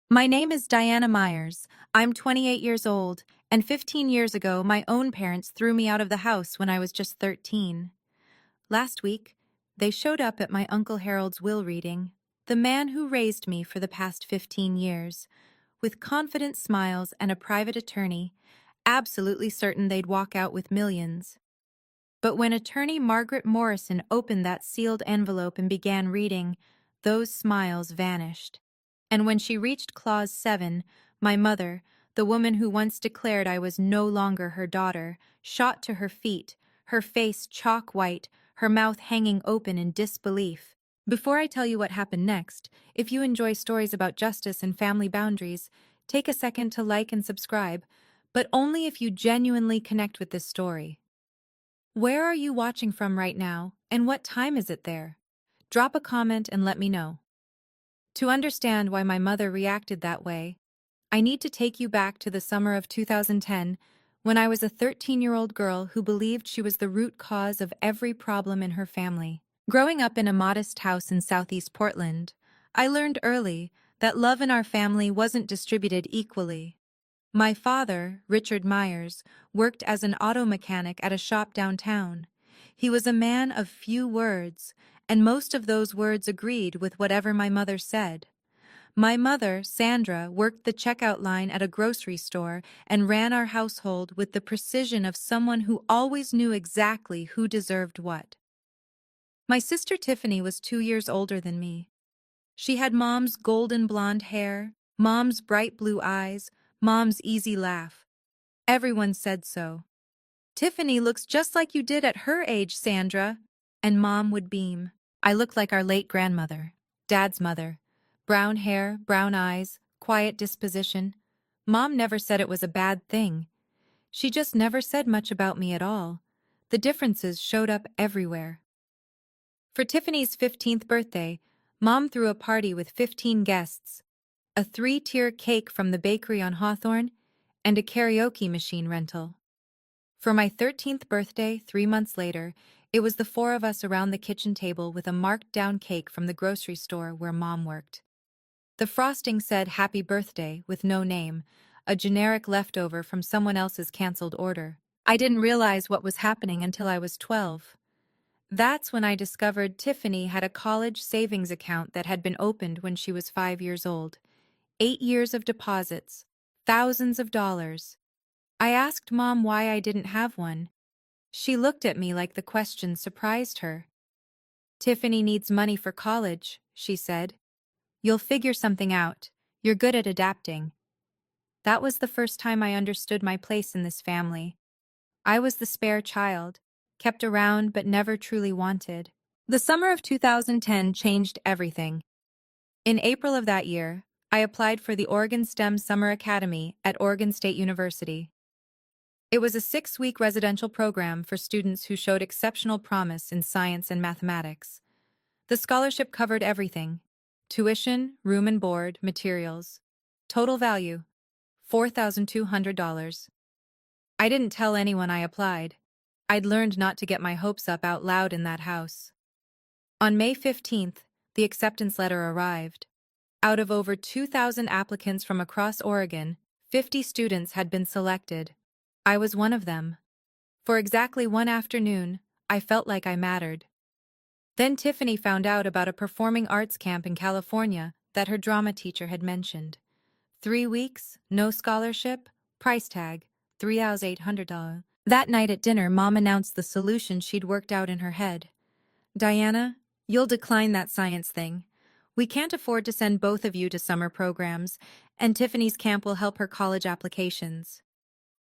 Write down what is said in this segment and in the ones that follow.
My name is Diana Myers. I'm 28 years old, and 15 years ago, my own parents threw me out of the house when I was just 13. Last week, they showed up at my Uncle Harold's will reading, the man who raised me for the past 15 years, with confident smiles and a private attorney, absolutely certain they'd walk out with millions. But when attorney Margaret Morrison opened that sealed envelope and began reading, those smiles vanished. And when she reached Clause 7, my mother, the woman who once declared I was no longer her daughter, shot to her feet, her face chalk white, her mouth hanging open in disbelief. Before I tell you what happened next, if you enjoy stories about justice and family boundaries, take a second to like and subscribe, but only if you genuinely connect with this story. Where are you watching from right now, and what time is it there? Drop a comment and let me know. To understand why my mother reacted that way, I need to take you back to the summer of 2010, when I was a 13-year-old girl who believed she was the root cause of every problem in her family. Growing up in a modest house in Southeast Portland, I learned early that love in our family wasn't distributed equally. My father, Richard Myers, worked as an auto mechanic at a shop downtown. He was a man of few words, and most of those words agreed with whatever my mother said. My mother, Sandra, worked the checkout line at a grocery store and ran our household with the precision of someone who always knew exactly who deserved what. My sister Tiffany was 2 years older than me. She had Mom's golden blonde hair, Mom's bright blue eyes, Mom's easy laugh. Everyone said so. "Tiffany looks just like you did at her age, Sandra." And Mom would beam. I looked like our late grandmother, Dad's mother. Brown hair, brown eyes, quiet disposition. Mom never said it was a bad thing. She just never said much about me at all. The differences showed up everywhere. For Tiffany's 15th birthday, Mom threw a party with 15 guests, a 3-tier cake from the bakery on Hawthorne, and a karaoke machine rental. For my 13th birthday, 3 months later, it was the four of us around the kitchen table with a marked-down cake from the grocery store where Mom worked. The frosting said "Happy Birthday" with no name, a generic leftover from someone else's canceled order. I didn't realize what was happening until I was 12. That's when I discovered Tiffany had a college savings account that had been opened when she was 5 years old. 8 years of deposits, thousands of dollars. I asked Mom why I didn't have one. She looked at me like the question surprised her. "Tiffany needs money for college," she said. "You'll figure something out. You're good at adapting." That was the first time I understood my place in this family. I was the spare child, kept around but never truly wanted. The summer of 2010 changed everything. In April of that year, I applied for the Oregon STEM Summer Academy at Oregon State University. It was a 6-week residential program for students who showed exceptional promise in science and mathematics. The scholarship covered everything: tuition, room and board, materials. Total value: $4,200. I didn't tell anyone I applied. I'd learned not to get my hopes up out loud in that house. On May 15th, the acceptance letter arrived. Out of over 2,000 applicants from across Oregon, 50 students had been selected. I was one of them. For exactly one afternoon, I felt like I mattered. Then Tiffany found out about a performing arts camp in California that her drama teacher had mentioned. 3 weeks, no scholarship, price tag, $3,800. That night at dinner, Mom announced the solution she'd worked out in her head. "Diana, you'll decline that science thing. We can't afford to send both of you to summer programs, and Tiffany's camp will help her college applications."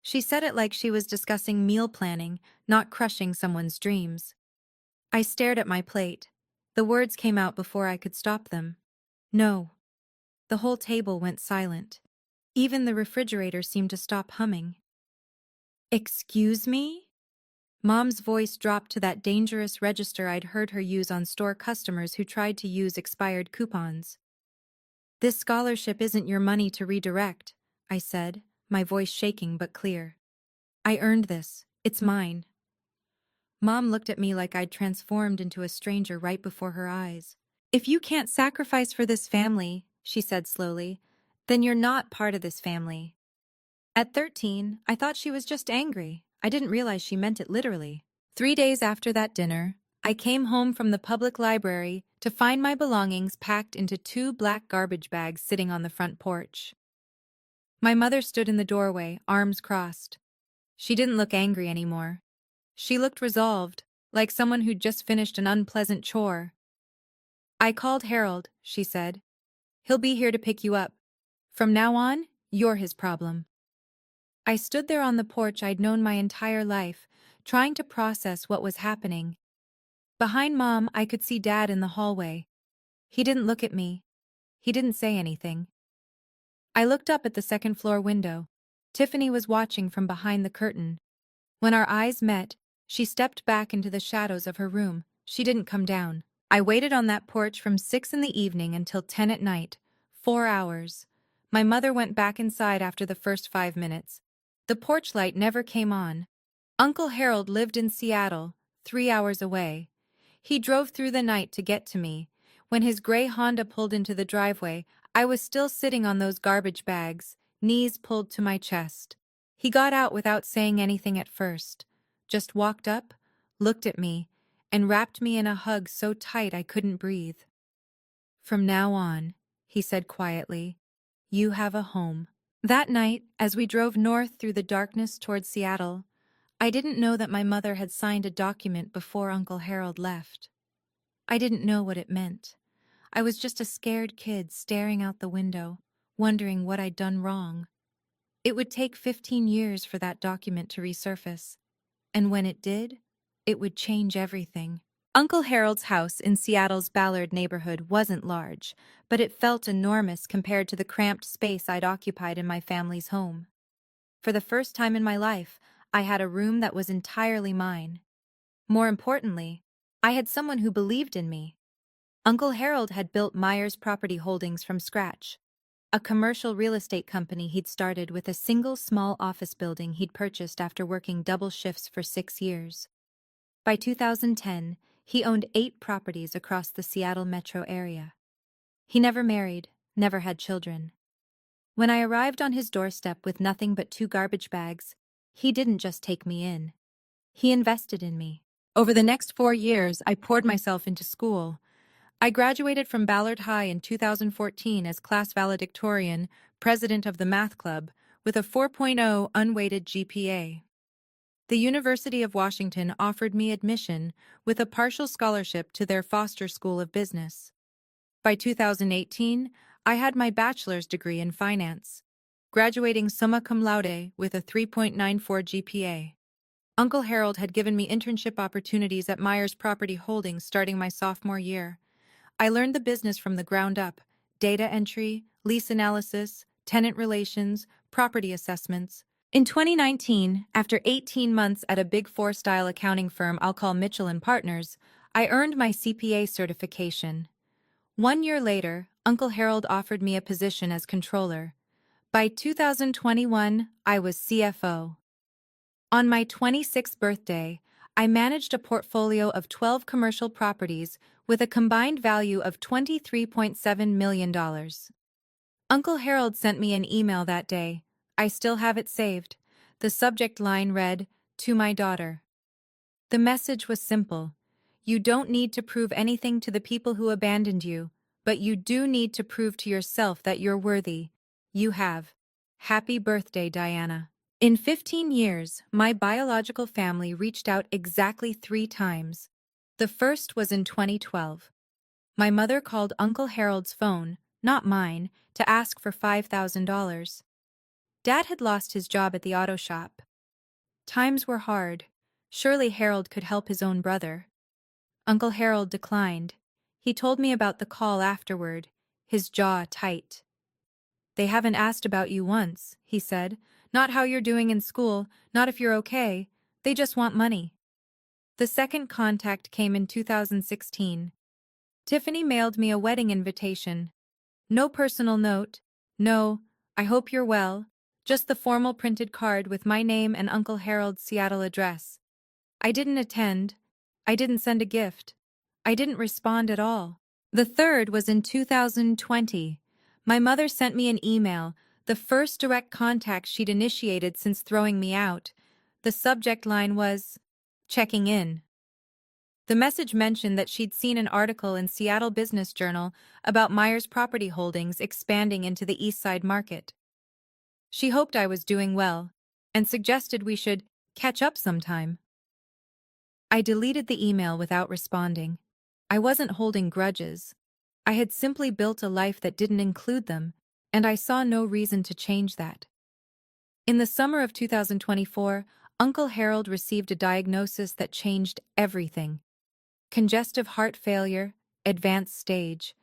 She said it like she was discussing meal planning, not crushing someone's dreams. I stared at my plate. The words came out before I could stop them. "No." The whole table went silent. Even the refrigerator seemed to stop humming. "Excuse me?" Mom's voice dropped to that dangerous register I'd heard her use on store customers who tried to use expired coupons. "This scholarship isn't your money to redirect," I said, my voice shaking but clear. "I earned this. It's mine." Mom looked at me like I'd transformed into a stranger right before her eyes. "If you can't sacrifice for this family," she said slowly, Then you're not part of this family. At 13, I thought she was just angry. I didn't realize she meant it literally. 3 days after that dinner, I came home from the public library to find my belongings packed into 2 black garbage bags sitting on the front porch. My mother stood in the doorway, arms crossed. She didn't look angry anymore. She looked resolved, like someone who'd just finished an unpleasant chore. "I called Harold," she said. "He'll be here to pick you up. From now on, you're his problem." I stood there on the porch I'd known my entire life, trying to process what was happening. Behind Mom, I could see Dad in the hallway. He didn't look at me. He didn't say anything. I looked up at the second-floor window. Tiffany was watching from behind the curtain. When our eyes met, she stepped back into the shadows of her room. She didn't come down. I waited on that porch from 6 in the evening until 10 at night. 4 hours. My mother went back inside after the first 5 minutes. The porch light never came on. Uncle Harold lived in Seattle, 3 hours away. He drove through the night to get to me. When his gray Honda pulled into the driveway, I was still sitting on those garbage bags, knees pulled to my chest. He got out without saying anything at first, just walked up, looked at me, and wrapped me in a hug so tight I couldn't breathe. "From now on," he said quietly, "you have a home." That night, as we drove north through the darkness toward Seattle, I didn't know that my mother had signed a document before Uncle Harold left. I didn't know what it meant. I was just a scared kid staring out the window, wondering what I'd done wrong. It would take 15 years for that document to resurface, and when it did, it would change everything. Uncle Harold's house in Seattle's Ballard neighborhood wasn't large, but it felt enormous compared to the cramped space I'd occupied in my family's home. For the first time in my life, I had a room that was entirely mine. More importantly, I had someone who believed in me. Uncle Harold had built Myers Property Holdings from scratch, a commercial real estate company he'd started with a single small office building he'd purchased after working double shifts for 6 years. By 2010, he owned 8 properties across the Seattle metro area. He never married, never had children. When I arrived on his doorstep with nothing but 2 garbage bags, he didn't just take me in. He invested in me. Over the next 4 years, I poured myself into school. I graduated from Ballard High in 2014 as class valedictorian, president of the math club, with a 4.0 unweighted GPA. The University of Washington offered me admission with a partial scholarship to their Foster School of Business. By 2018, I had my bachelor's degree in finance, graduating summa cum laude with a 3.94 GPA. Uncle Harold had given me internship opportunities at Myers Property Holdings starting my sophomore year. I learned the business from the ground up: data entry, lease analysis, tenant relations, property assessments. In 2019, after 18 months at a Big Four-style accounting firm I'll call Mitchell and Partners, I earned my CPA certification. 1 year later, Uncle Harold offered me a position as controller. By 2021, I was CFO. On my 26th birthday, I managed a portfolio of 12 commercial properties with a combined value of $23.7 million. Uncle Harold sent me an email that day. I still have it saved. The subject line read, "To my daughter." The message was simple. You don't need to prove anything to the people who abandoned you, but you do need to prove to yourself that you're worthy. You have. Happy birthday, Diana. In 15 years, my biological family reached out exactly 3 times. The first was in 2012. My mother called Uncle Harold's phone, not mine, to ask for $5,000. Dad had lost his job at the auto shop. Times were hard. Surely Harold could help his own brother. Uncle Harold declined. He told me about the call afterward, his jaw tight. "They haven't asked about you once," he said. "Not how you're doing in school, not if you're okay. They just want money." The second contact came in 2016. Tiffany mailed me a wedding invitation. No personal note. No, "I hope you're well," just the formal printed card with my name and Uncle Harold's Seattle address. I didn't attend. I didn't send a gift. I didn't respond at all. The third was in 2020. My mother sent me an email, the first direct contact she'd initiated since throwing me out. The subject line was, "Checking in." The message mentioned that she'd seen an article in Seattle Business Journal about Myers Property Holdings expanding into the East Side market. She hoped I was doing well, and suggested we should catch up sometime. I deleted the email without responding. I wasn't holding grudges. I had simply built a life that didn't include them, and I saw no reason to change that. In the summer of 2024, Uncle Harold received a diagnosis that changed everything. Congestive heart failure, advanced stage.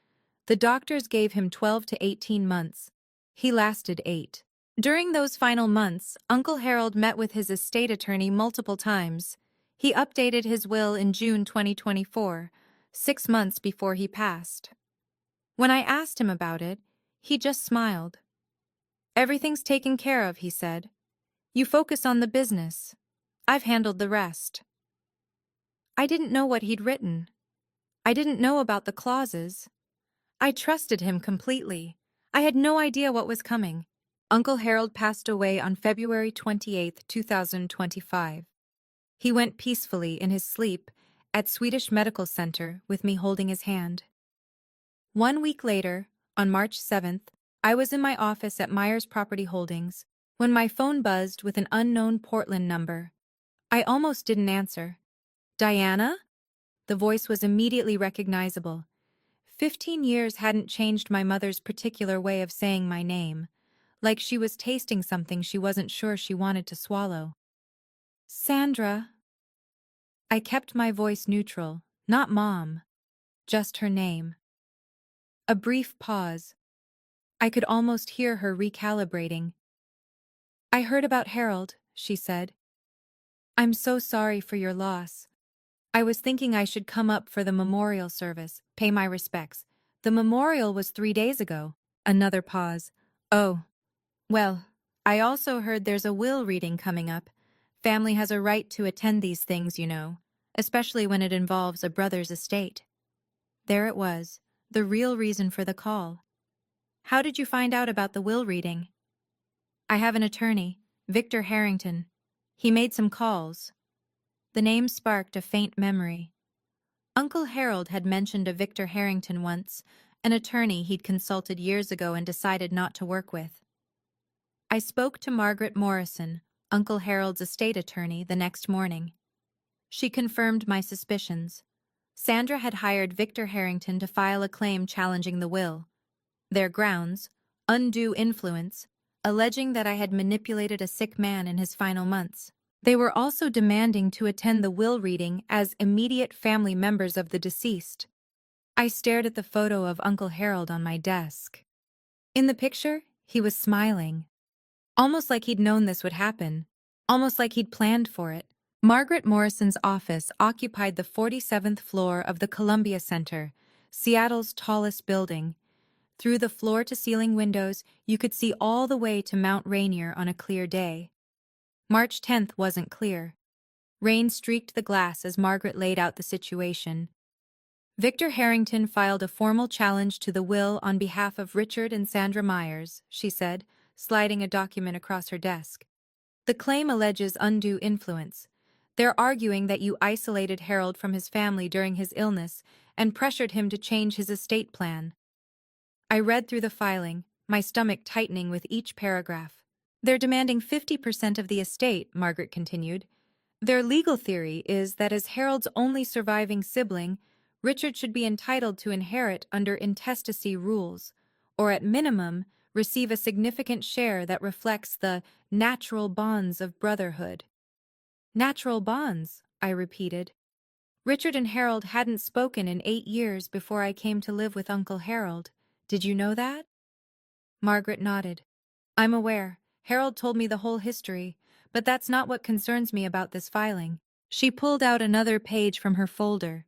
The doctors gave him 12 to 18 months. He lasted 8. During those final months, Uncle Harold met with his estate attorney multiple times. He updated his will in June 2024, 6 months before he passed. When I asked him about it, he just smiled. "Everything's taken care of," he said. "You focus on the business. I've handled the rest." I didn't know what he'd written. I didn't know about the clauses. I trusted him completely. I had no idea what was coming. Uncle Harold passed away on February 28, 2025. He went peacefully in his sleep at Swedish Medical Center with me holding his hand. 1 week later, on March 7th, I was in my office at Myers Property Holdings when my phone buzzed with an unknown Portland number. I almost didn't answer. "Diana?" The voice was immediately recognizable. 15 years hadn't changed my mother's particular way of saying my name, like she was tasting something she wasn't sure she wanted to swallow. "Sandra." I kept my voice neutral, not Mom, just her name. A brief pause. I could almost hear her recalibrating. "I heard about Harold," she said. "I'm so sorry for your loss. I was thinking I should come up for the memorial service, pay my respects. The memorial was 3 days ago." Another pause. "Oh, well, I also heard there's a will reading coming up. Family has a right to attend these things, you know, especially when it involves a brother's estate." There it was, the real reason for the call. "How did you find out about the will reading?" "I have an attorney, Victor Harrington. He made some calls." The name sparked a faint memory. Uncle Harold had mentioned a Victor Harrington once, an attorney he'd consulted years ago and decided not to work with. I spoke to Margaret Morrison, Uncle Harold's estate attorney, the next morning. She confirmed my suspicions. Sandra had hired Victor Harrington to file a claim challenging the will. Their grounds, undue influence, alleging that I had manipulated a sick man in his final months. They were also demanding to attend the will reading as immediate family members of the deceased. I stared at the photo of Uncle Harold on my desk. In the picture, he was smiling. Almost like he'd known this would happen. Almost like he'd planned for it. Margaret Morrison's office occupied the 47th floor of the Columbia Center, Seattle's tallest building. Through the floor-to-ceiling windows, you could see all the way to Mount Rainier on a clear day. March 10th wasn't clear. Rain streaked the glass as Margaret laid out the situation. "Victor Harrington filed a formal challenge to the will on behalf of Richard and Sandra Myers," she said, sliding a document across her desk. "The claim alleges undue influence. They're arguing that you isolated Harold from his family during his illness and pressured him to change his estate plan." I read through the filing, my stomach tightening with each paragraph. "They're demanding 50% of the estate," Margaret continued. "Their legal theory is that as Harold's only surviving sibling, Richard should be entitled to inherit under intestacy rules, or at minimum, receive a significant share that reflects the natural bonds of brotherhood." "Natural bonds," I repeated. "Richard and Harold hadn't spoken in 8 years before I came to live with Uncle Harold. Did you know that?" Margaret nodded. "I'm aware. Harold told me the whole history, but that's not what concerns me about this filing." She pulled out another page from her folder.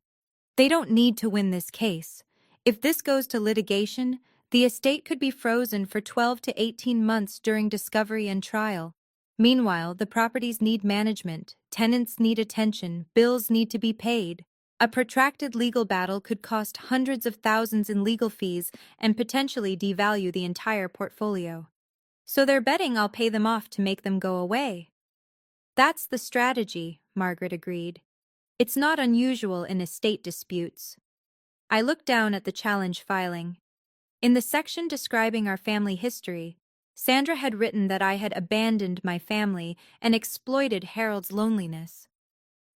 "They don't need to win this case. If this goes to litigation, the estate could be frozen for 12 to 18 months during discovery and trial. Meanwhile, the properties need management, tenants need attention, bills need to be paid. A protracted legal battle could cost hundreds of thousands in legal fees and potentially devalue the entire portfolio. So they're betting I'll pay them off to make them go away. That's the strategy, Margaret agreed. It's not unusual in estate disputes. I looked down at the challenge filing. In the section describing our family history, Sandra had written that I had abandoned my family and exploited Harold's loneliness.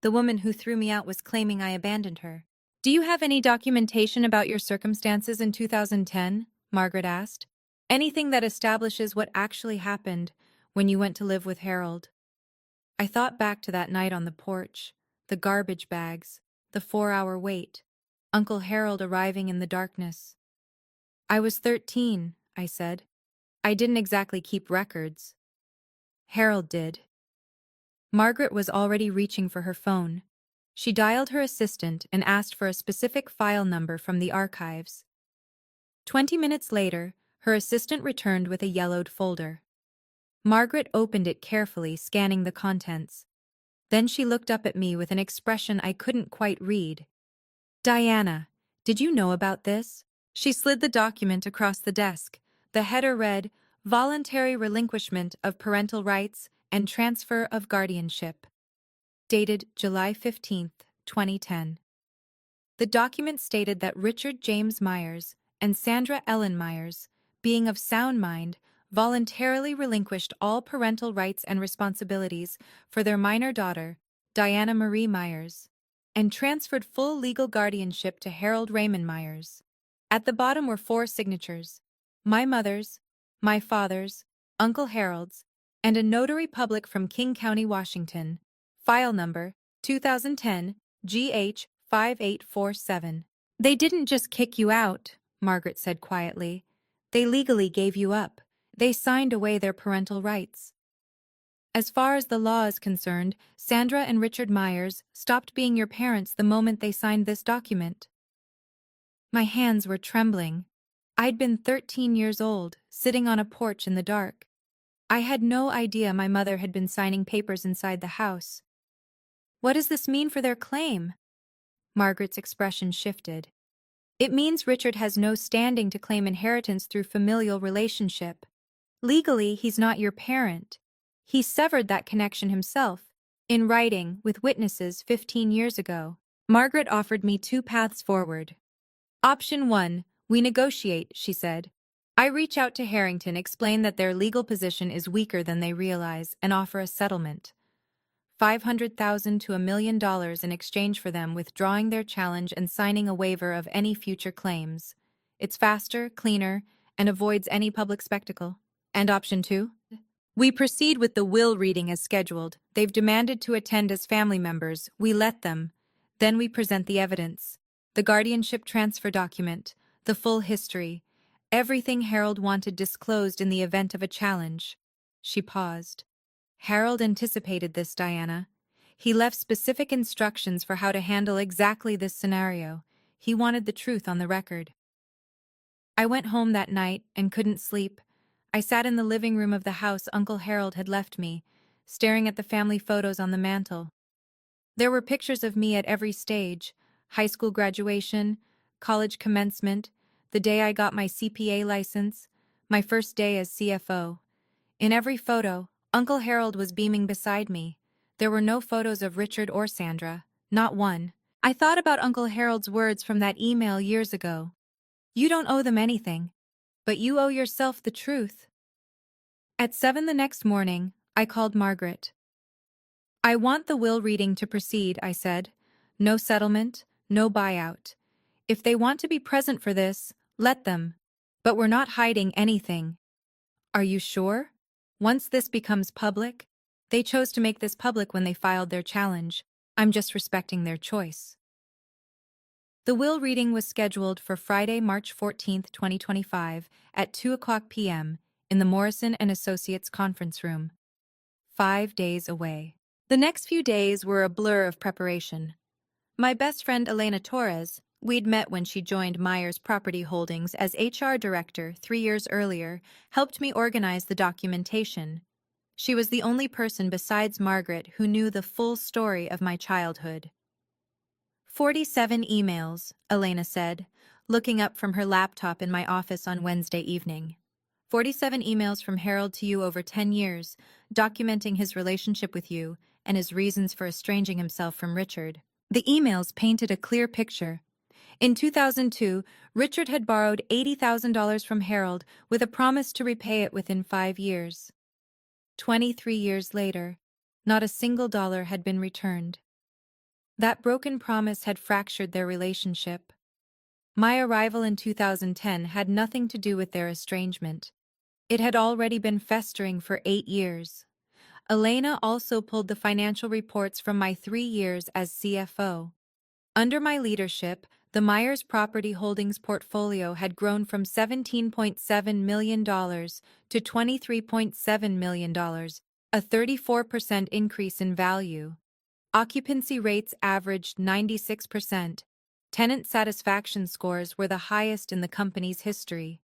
The woman who threw me out was claiming I abandoned her. Do you have any documentation about your circumstances in 2010? Margaret asked. Anything that establishes what actually happened when you went to live with Harold? I thought back to that night on the porch, the garbage bags, the 4-hour wait, Uncle Harold arriving in the darkness. I was 13, I said. I didn't exactly keep records. Harold did. Margaret was already reaching for her phone. She dialed her assistant and asked for a specific file number from the archives. 20 minutes later, her assistant returned with a yellowed folder. Margaret opened it carefully, scanning the contents. Then she looked up at me with an expression I couldn't quite read. Diana, did you know about this? She slid the document across the desk. The header read, Voluntary Relinquishment of Parental Rights and Transfer of Guardianship. Dated July 15, 2010. The document stated that Richard James Myers and Sandra Ellen Myers, being of sound mind, voluntarily relinquished all parental rights and responsibilities for their minor daughter, Diana Marie Myers, and transferred full legal guardianship to Harold Raymond Myers. At the bottom were 4 signatures: my mother's, my father's, Uncle Harold's, and a notary public from King County, Washington. File number 2010 GH 5847. They didn't just kick you out, Margaret said quietly. They legally gave you up. They signed away their parental rights. As far as the law is concerned, Sandra and Richard Myers stopped being your parents the moment they signed this document. My hands were trembling. I'd been 13 years old, sitting on a porch in the dark. I had no idea my mother had been signing papers inside the house. What does this mean for their claim? Margaret's expression shifted. It means Richard has no standing to claim inheritance through familial relationship. Legally, he's not your parent. He severed that connection himself, in writing, with witnesses 15 years ago. Margaret offered me 2 paths forward. Option 1, we negotiate, she said. I reach out to Harrington, explain that their legal position is weaker than they realize, and offer a settlement. $500,000 to $1 million in exchange for them withdrawing their challenge and signing a waiver of any future claims. It's faster, cleaner, and avoids any public spectacle. And option 2? We proceed with the will reading as scheduled. They've demanded to attend as family members. We let them. Then we present the evidence. The guardianship transfer document, the full history, everything Harold wanted disclosed in the event of a challenge. She paused. Harold anticipated this, Diana. He left specific instructions for how to handle exactly this scenario. He wanted the truth on the record. I went home that night and couldn't sleep. I sat in the living room of the house Uncle Harold had left me, staring at the family photos on the mantel. There were pictures of me at every stage: high school graduation, college commencement, the day I got my CPA license, my first day as CFO. In every photo, Uncle Harold was beaming beside me. There were no photos of Richard or Sandra, not one. I thought about Uncle Harold's words from that email years ago. You don't owe them anything, but you owe yourself the truth. At 7 the next morning, I called Margaret. I want the will reading to proceed, I said. No settlement, no buyout. If they want to be present for this, let them. But we're not hiding anything. Are you sure? Once this becomes public, they chose to make this public when they filed their challenge. I'm just respecting their choice. The will reading was scheduled for Friday, March 14, 2025, at 2:00 p.m. in the Morrison & Associates conference room. 5 days away. The next few days were a blur of preparation. My best friend Elena Torres, we'd met when she joined Myers Property Holdings as HR director 3 years earlier, helped me organize the documentation. She was the only person besides Margaret who knew the full story of my childhood. 47 emails, Elena said, looking up from her laptop in my office on Wednesday evening. 47 emails from Harold to you over 10 years, documenting his relationship with you and his reasons for estranging himself from Richard. The emails painted a clear picture. In 2002, Richard had borrowed $80,000 from Harold with a promise to repay it within 5 years. 23 years later, not a single dollar had been returned. That broken promise had fractured their relationship. My arrival in 2010 had nothing to do with their estrangement. It had already been festering for 8 years. Elena also pulled the financial reports from my 3 years as CFO. Under my leadership, the Myers Property Holdings portfolio had grown from $17.7 million to $23.7 million, a 34% increase in value. Occupancy rates averaged 96%. Tenant satisfaction scores were the highest in the company's history.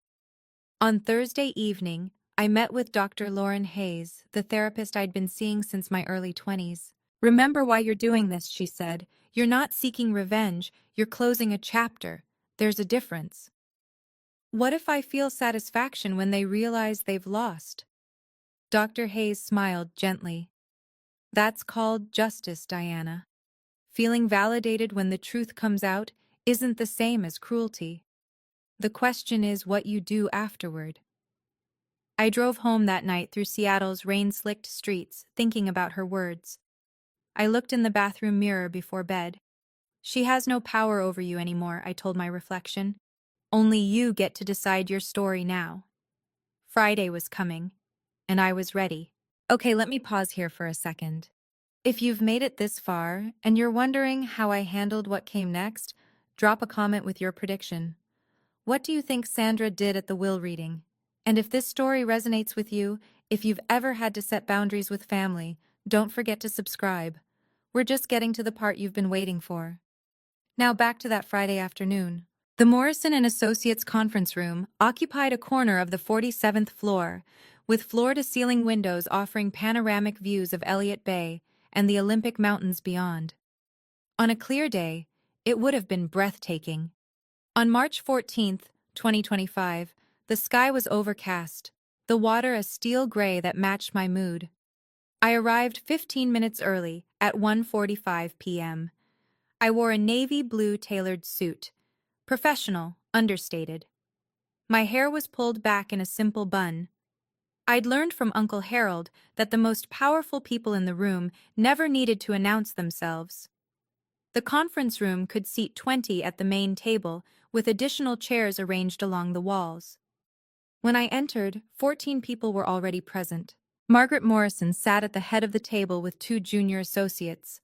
On Thursday evening, I met with Dr. Lauren Hayes, the therapist I'd been seeing since my early 20s. "Remember why you're doing this," she said. "You're not seeking revenge, you're closing a chapter. There's a difference." "What if I feel satisfaction when they realize they've lost?" Dr. Hayes smiled gently. "That's called justice, Diana. Feeling validated when the truth comes out isn't the same as cruelty. The question is what you do afterward." I drove home that night through Seattle's rain-slicked streets, thinking about her words. I looked in the bathroom mirror before bed. "She has no power over you anymore," I told my reflection. "Only you get to decide your story now." Friday was coming, and I was ready. Okay, let me pause here for a second. If you've made it this far, and you're wondering how I handled what came next, drop a comment with your prediction. What do you think Sandra did at the will reading? And if this story resonates with you, if you've ever had to set boundaries with family, don't forget to subscribe. We're just getting to the part you've been waiting for. Now back to that Friday afternoon. The Morrison and Associates conference room occupied a corner of the 47th floor, with floor-to-ceiling windows offering panoramic views of Elliott Bay and the Olympic Mountains beyond. On a clear day, it would have been breathtaking. On March 14, 2025, the sky was overcast, the water a steel gray that matched my mood. I arrived 15 minutes early at 1:45 p.m. I wore a navy blue tailored suit. Professional, understated. My hair was pulled back in a simple bun. I'd learned from Uncle Harold that the most powerful people in the room never needed to announce themselves. The conference room could seat 20 at the main table, with additional chairs arranged along the walls. When I entered, 14 people were already present. Margaret Morrison sat at the head of the table with 2 junior associates.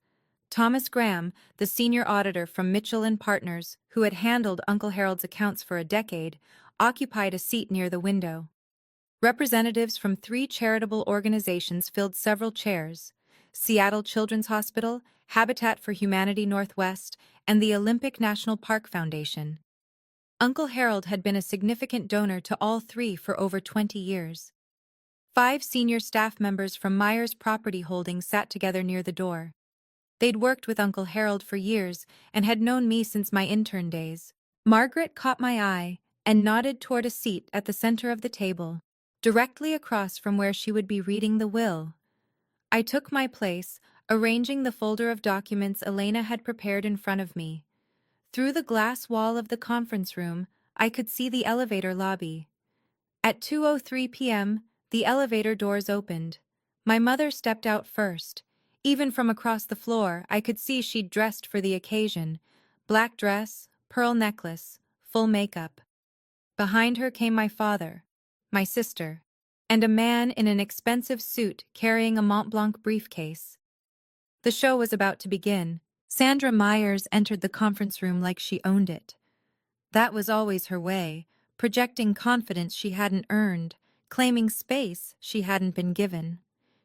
Thomas Graham, the senior auditor from Mitchell and Partners, who had handled Uncle Harold's accounts for a decade, occupied a seat near the window. Representatives from 3 charitable organizations filled several chairs: Seattle Children's Hospital, Habitat for Humanity Northwest, and the Olympic National Park Foundation. Uncle Harold had been a significant donor to all 3 for over 20 years. 5 senior staff members from Myers Property Holdings sat together near the door. They'd worked with Uncle Harold for years and had known me since my intern days. Margaret caught my eye and nodded toward a seat at the center of the table, directly across from where she would be reading the will. I took my place, arranging the folder of documents Elena had prepared in front of me. Through the glass wall of the conference room, I could see the elevator lobby. At 2:03 p.m., the elevator doors opened. My mother stepped out first. Even from across the floor, I could see she'd dressed for the occasion. Black dress, pearl necklace, full makeup. Behind her came my father, my sister, and a man in an expensive suit carrying a Mont Blanc briefcase. The show was about to begin. Sandra Myers entered the conference room like she owned it. That was always her way, projecting confidence she hadn't earned, claiming space she hadn't been given.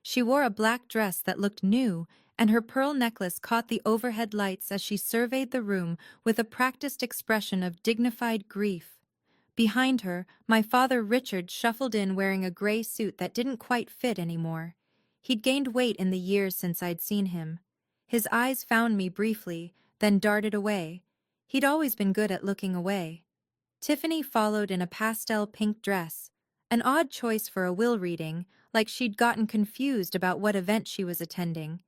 She wore a black dress that looked new, and her pearl necklace caught the overhead lights as she surveyed the room with a practiced expression of dignified grief. Behind her, my father Richard shuffled in wearing a gray suit that didn't quite fit anymore. He'd gained weight in the years since I'd seen him. His eyes found me briefly, then darted away. He'd always been good at looking away. Tiffany followed in a pastel pink dress, an odd choice for a will reading, like she'd gotten confused about what event she was attending.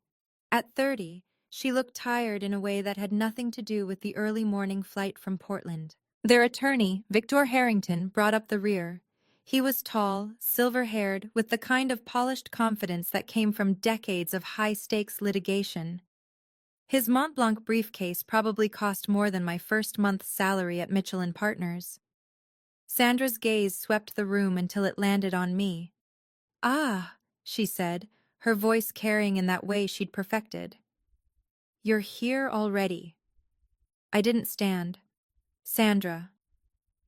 At 30, she looked tired in a way that had nothing to do with the early morning flight from Portland. Their attorney, Victor Harrington, brought up the rear. He was tall, silver-haired, with the kind of polished confidence that came from decades of high-stakes litigation. His Mont Blanc briefcase probably cost more than my first month's salary at Mitchell and Partners. Sandra's gaze swept the room until it landed on me. "Ah," she said, her voice carrying in that way she'd perfected. "You're here already." I didn't stand. Sandra.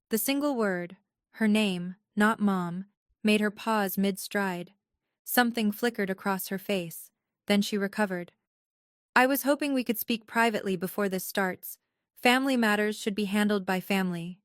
The single word, her name, not Mom, made her pause mid-stride. Something flickered across her face. Then she recovered. "I was hoping we could speak privately before this starts. Family matters should be handled by family."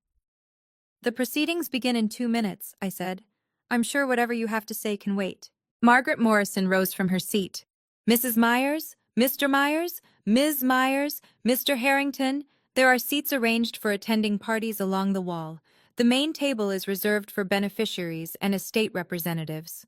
"The proceedings begin in 2 minutes," I said. "I'm sure whatever you have to say can wait." Margaret Morrison rose from her seat. "Mrs. Myers, Mr. Myers, Ms. Myers, Mr. Harrington, there are seats arranged for attending parties along the wall. The main table is reserved for beneficiaries and estate representatives."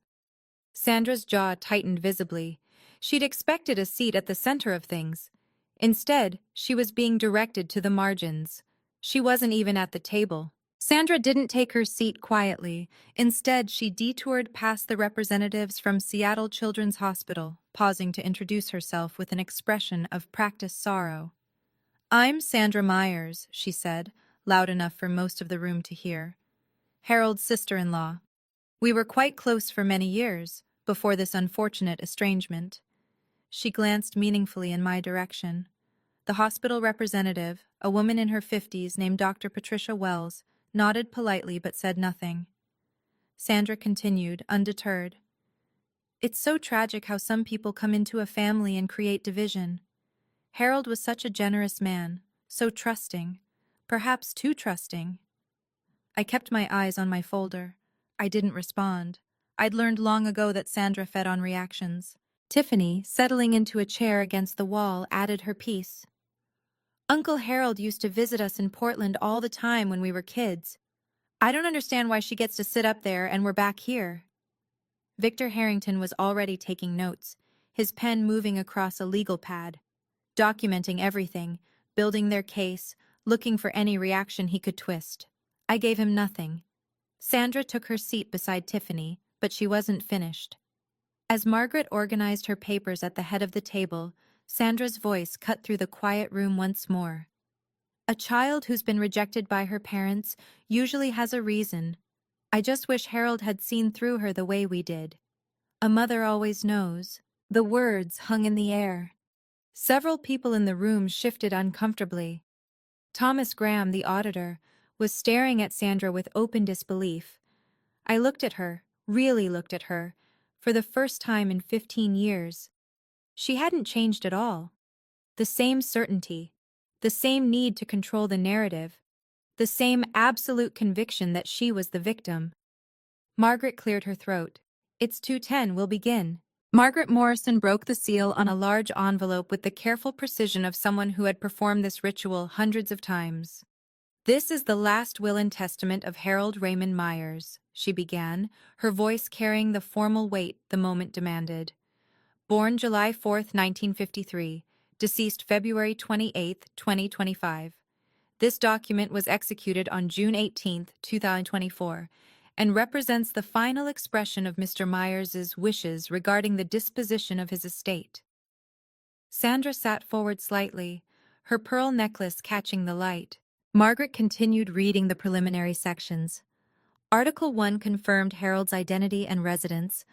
Sandra's jaw tightened visibly. She'd expected a seat at the center of things. Instead, she was being directed to the margins. She wasn't even at the table. Sandra didn't take her seat quietly. Instead, she detoured past the representatives from Seattle Children's Hospital, pausing to introduce herself with an expression of practiced sorrow. "I'm Sandra Myers," she said, loud enough for most of the room to hear. "Harold's sister-in-law. We were quite close for many years, before this unfortunate estrangement." She glanced meaningfully in my direction. The hospital representative, a woman in her 50s named Dr. Patricia Wells, nodded politely but said nothing. Sandra continued, undeterred. "It's so tragic how some people come into a family and create division. Harold was such a generous man, so trusting, perhaps too trusting." I kept my eyes on my folder. I didn't respond. I'd learned long ago that Sandra fed on reactions. Tiffany, settling into a chair against the wall, added her piece. "Uncle Harold used to visit us in Portland all the time when we were kids. I don't understand why she gets to sit up there and we're back here." Victor Harrington was already taking notes, his pen moving across a legal pad, documenting everything, building their case, looking for any reaction he could twist. I gave him nothing. Sandra took her seat beside Tiffany, but she wasn't finished. As Margaret organized her papers at the head of the table, Sandra's voice cut through the quiet room once more. "A child who's been rejected by her parents usually has a reason. I just wish Harold had seen through her the way we did. A mother always knows." The words hung in the air. Several people in the room shifted uncomfortably. Thomas Graham, the auditor, was staring at Sandra with open disbelief. I looked at her, really looked at her, for the first time in 15 years. She hadn't changed at all. The same certainty, the same need to control the narrative, the same absolute conviction that she was the victim. Margaret cleared her throat. "It's 2:10, we'll begin." Margaret Morrison broke the seal on a large envelope with the careful precision of someone who had performed this ritual hundreds of times. "This is the last will and testament of Harold Raymond Myers," she began, her voice carrying the formal weight the moment demanded. "Born July 4, 1953, deceased February 28, 2025. This document was executed on June 18, 2024, and represents the final expression of Mr. Myers's wishes regarding the disposition of his estate." Sandra sat forward slightly, her pearl necklace catching the light. Margaret continued reading the preliminary sections. Article 1 confirmed Harold's identity and residence.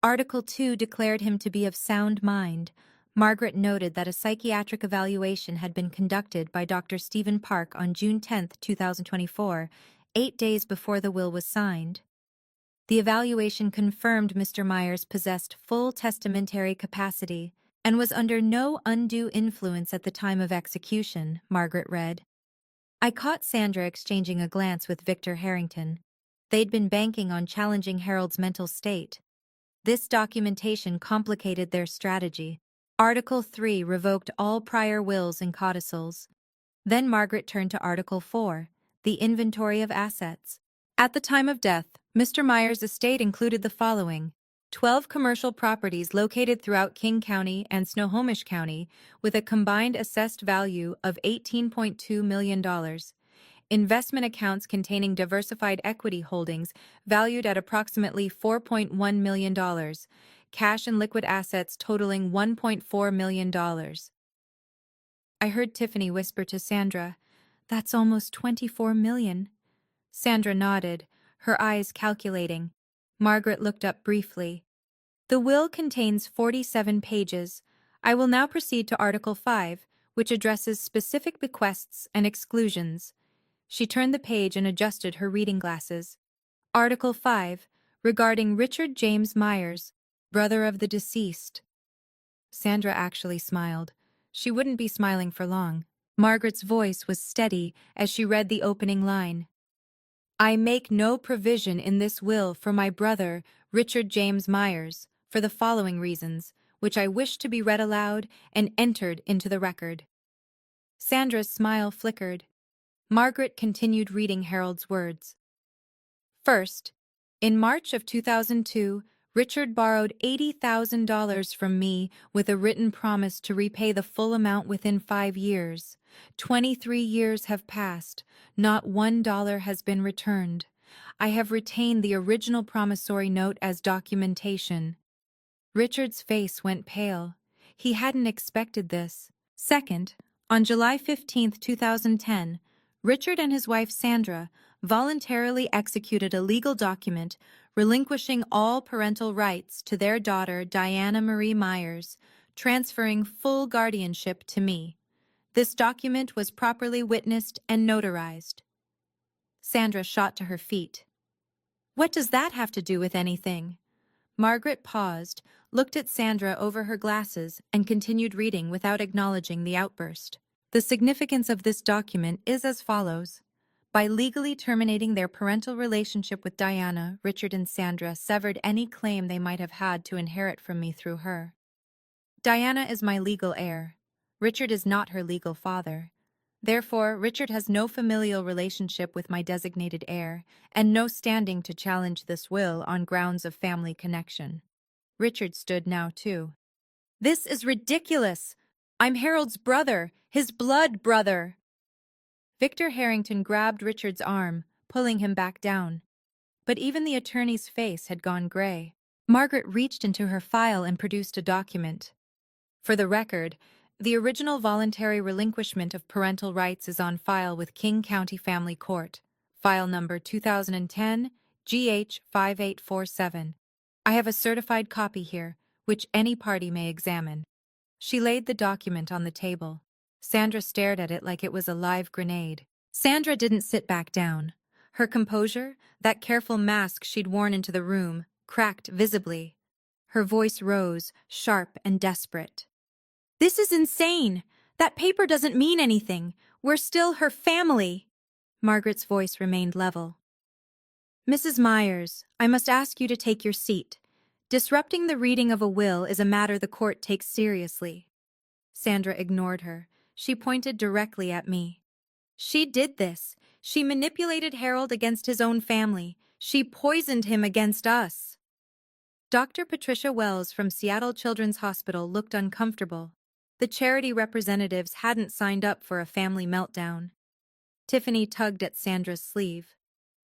Article 2 declared him to be of sound mind. Margaret noted that a psychiatric evaluation had been conducted by Dr. Stephen Park on June 10, 2024, 8 days before the will was signed. The evaluation confirmed Mr. Myers possessed full testamentary capacity and was under no undue influence at the time of execution, Margaret read. I caught Sandra exchanging a glance with Victor Harrington. They'd been banking on challenging Harold's mental state. This documentation complicated their strategy. Article 3 revoked all prior wills and codicils. Then Margaret turned to Article 4, the inventory of assets. At the time of death, Mr. Myers' estate included the following: 12 commercial properties located throughout King County and Snohomish County with a combined assessed value of $18.2 million. Investment accounts containing diversified equity holdings valued at approximately $4.1 million. Cash and liquid assets totaling $1.4 million. I heard Tiffany whisper to Sandra, "That's almost $24 million." Sandra nodded, her eyes calculating. Margaret looked up briefly. The will contains 47 pages. I will now proceed to Article 5, which addresses specific bequests and exclusions. She turned the page and adjusted her reading glasses. Article 5, regarding Richard James Myers, brother of the deceased. Sandra actually smiled. She wouldn't be smiling for long. Margaret's voice was steady as she read the opening line. I make no provision in this will for my brother, Richard James Myers, for the following reasons, which I wish to be read aloud and entered into the record. Sandra's smile flickered. Margaret continued reading Harold's words. First, in March of 2002, Richard borrowed $80,000 from me with a written promise to repay the full amount within 5 years. 23 years have passed. Not $1 has been returned. I have retained the original promissory note as documentation. Richard's face went pale. He hadn't expected this. Second, on July 15, 2010, Richard and his wife Sandra voluntarily executed a legal document relinquishing all parental rights to their daughter Diana Marie Myers, transferring full guardianship to me. This document was properly witnessed and notarized. Sandra shot to her feet. What does that have to do with anything? Margaret paused, looked at Sandra over her glasses, and continued reading without acknowledging the outburst. The significance of this document is as follows. By legally terminating their parental relationship with Diana, Richard and Sandra severed any claim they might have had to inherit from me through her. Diana is my legal heir. Richard is not her legal father. Therefore, Richard has no familial relationship with my designated heir, and no standing to challenge this will on grounds of family connection. Richard stood now, too. This is ridiculous! I'm Harold's brother, his blood brother! Victor Harrington grabbed Richard's arm, pulling him back down. But even the attorney's face had gone gray. Margaret reached into her file and produced a document. For the record, the original voluntary relinquishment of parental rights is on file with King County Family Court, file number 2010 GH 5847. I have a certified copy here, which any party may examine. She laid the document on the table. Sandra stared at it like it was a live grenade. Sandra didn't sit back down. Her composure, that careful mask she'd worn into the room, cracked visibly. Her voice rose, sharp and desperate. This is insane! That paper doesn't mean anything. We're still her family. Margaret's voice remained level. Mrs. Myers, I must ask you to take your seat. Disrupting the reading of a will is a matter the court takes seriously. Sandra ignored her. She pointed directly at me. She did this. She manipulated Harold against his own family. She poisoned him against us. Dr. Patricia Wells from Seattle Children's Hospital looked uncomfortable. The charity representatives hadn't signed up for a family meltdown. Tiffany tugged at Sandra's sleeve.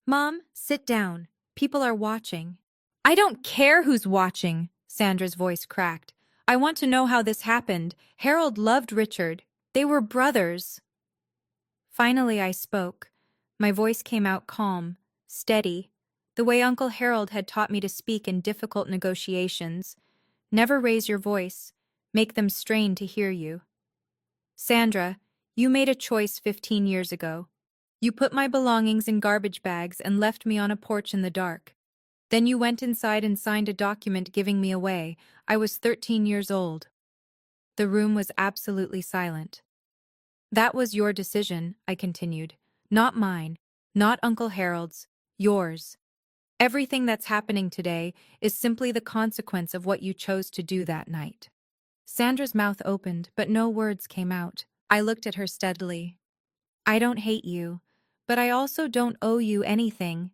Mom, sit down. People are watching. I don't care who's watching, Sandra's voice cracked. I want to know how this happened. Harold loved Richard. They were brothers. Finally, I spoke. My voice came out calm, steady, the way Uncle Harold had taught me to speak in difficult negotiations. Never raise your voice. Make them strain to hear you. Sandra, you made a choice 15 years ago. You put my belongings in garbage bags and left me on a porch in the dark. Then you went inside and signed a document giving me away. I was 13 years old. The room was absolutely silent. That was your decision, I continued. Not mine, not Uncle Harold's, yours. Everything that's happening today is simply the consequence of what you chose to do that night. Sandra's mouth opened, but no words came out. I looked at her steadily. I don't hate you, but I also don't owe you anything.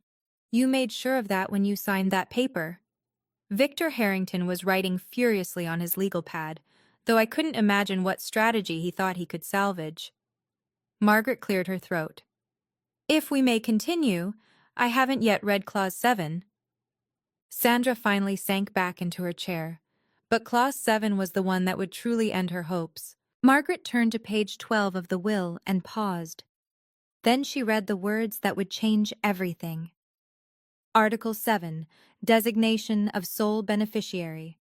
You made sure of that when you signed that paper. Victor Harrington was writing furiously on his legal pad, though I couldn't imagine what strategy he thought he could salvage. Margaret cleared her throat. If we may continue, I haven't yet read Clause 7. Sandra finally sank back into her chair, but Clause 7 was the one that would truly end her hopes. Margaret turned to page 12 of the will and paused. Then she read the words that would change everything. Article 7, Designation of Sole Beneficiary.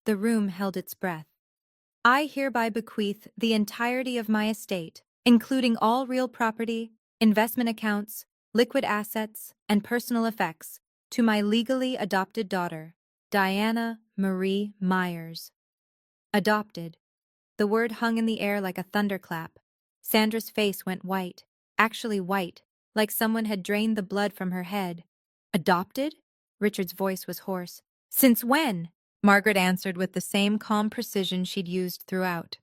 The room held its breath. I hereby bequeath the entirety of my estate, including all real property, investment accounts, liquid assets, and personal effects, to my legally adopted daughter, Diana Marie Myers. Adopted. The word hung in the air like a thunderclap. Sandra's face went white, actually white, like someone had drained the blood from her head. Adopted? Richard's voice was hoarse. Since when? Margaret answered with the same calm precision she'd used throughout.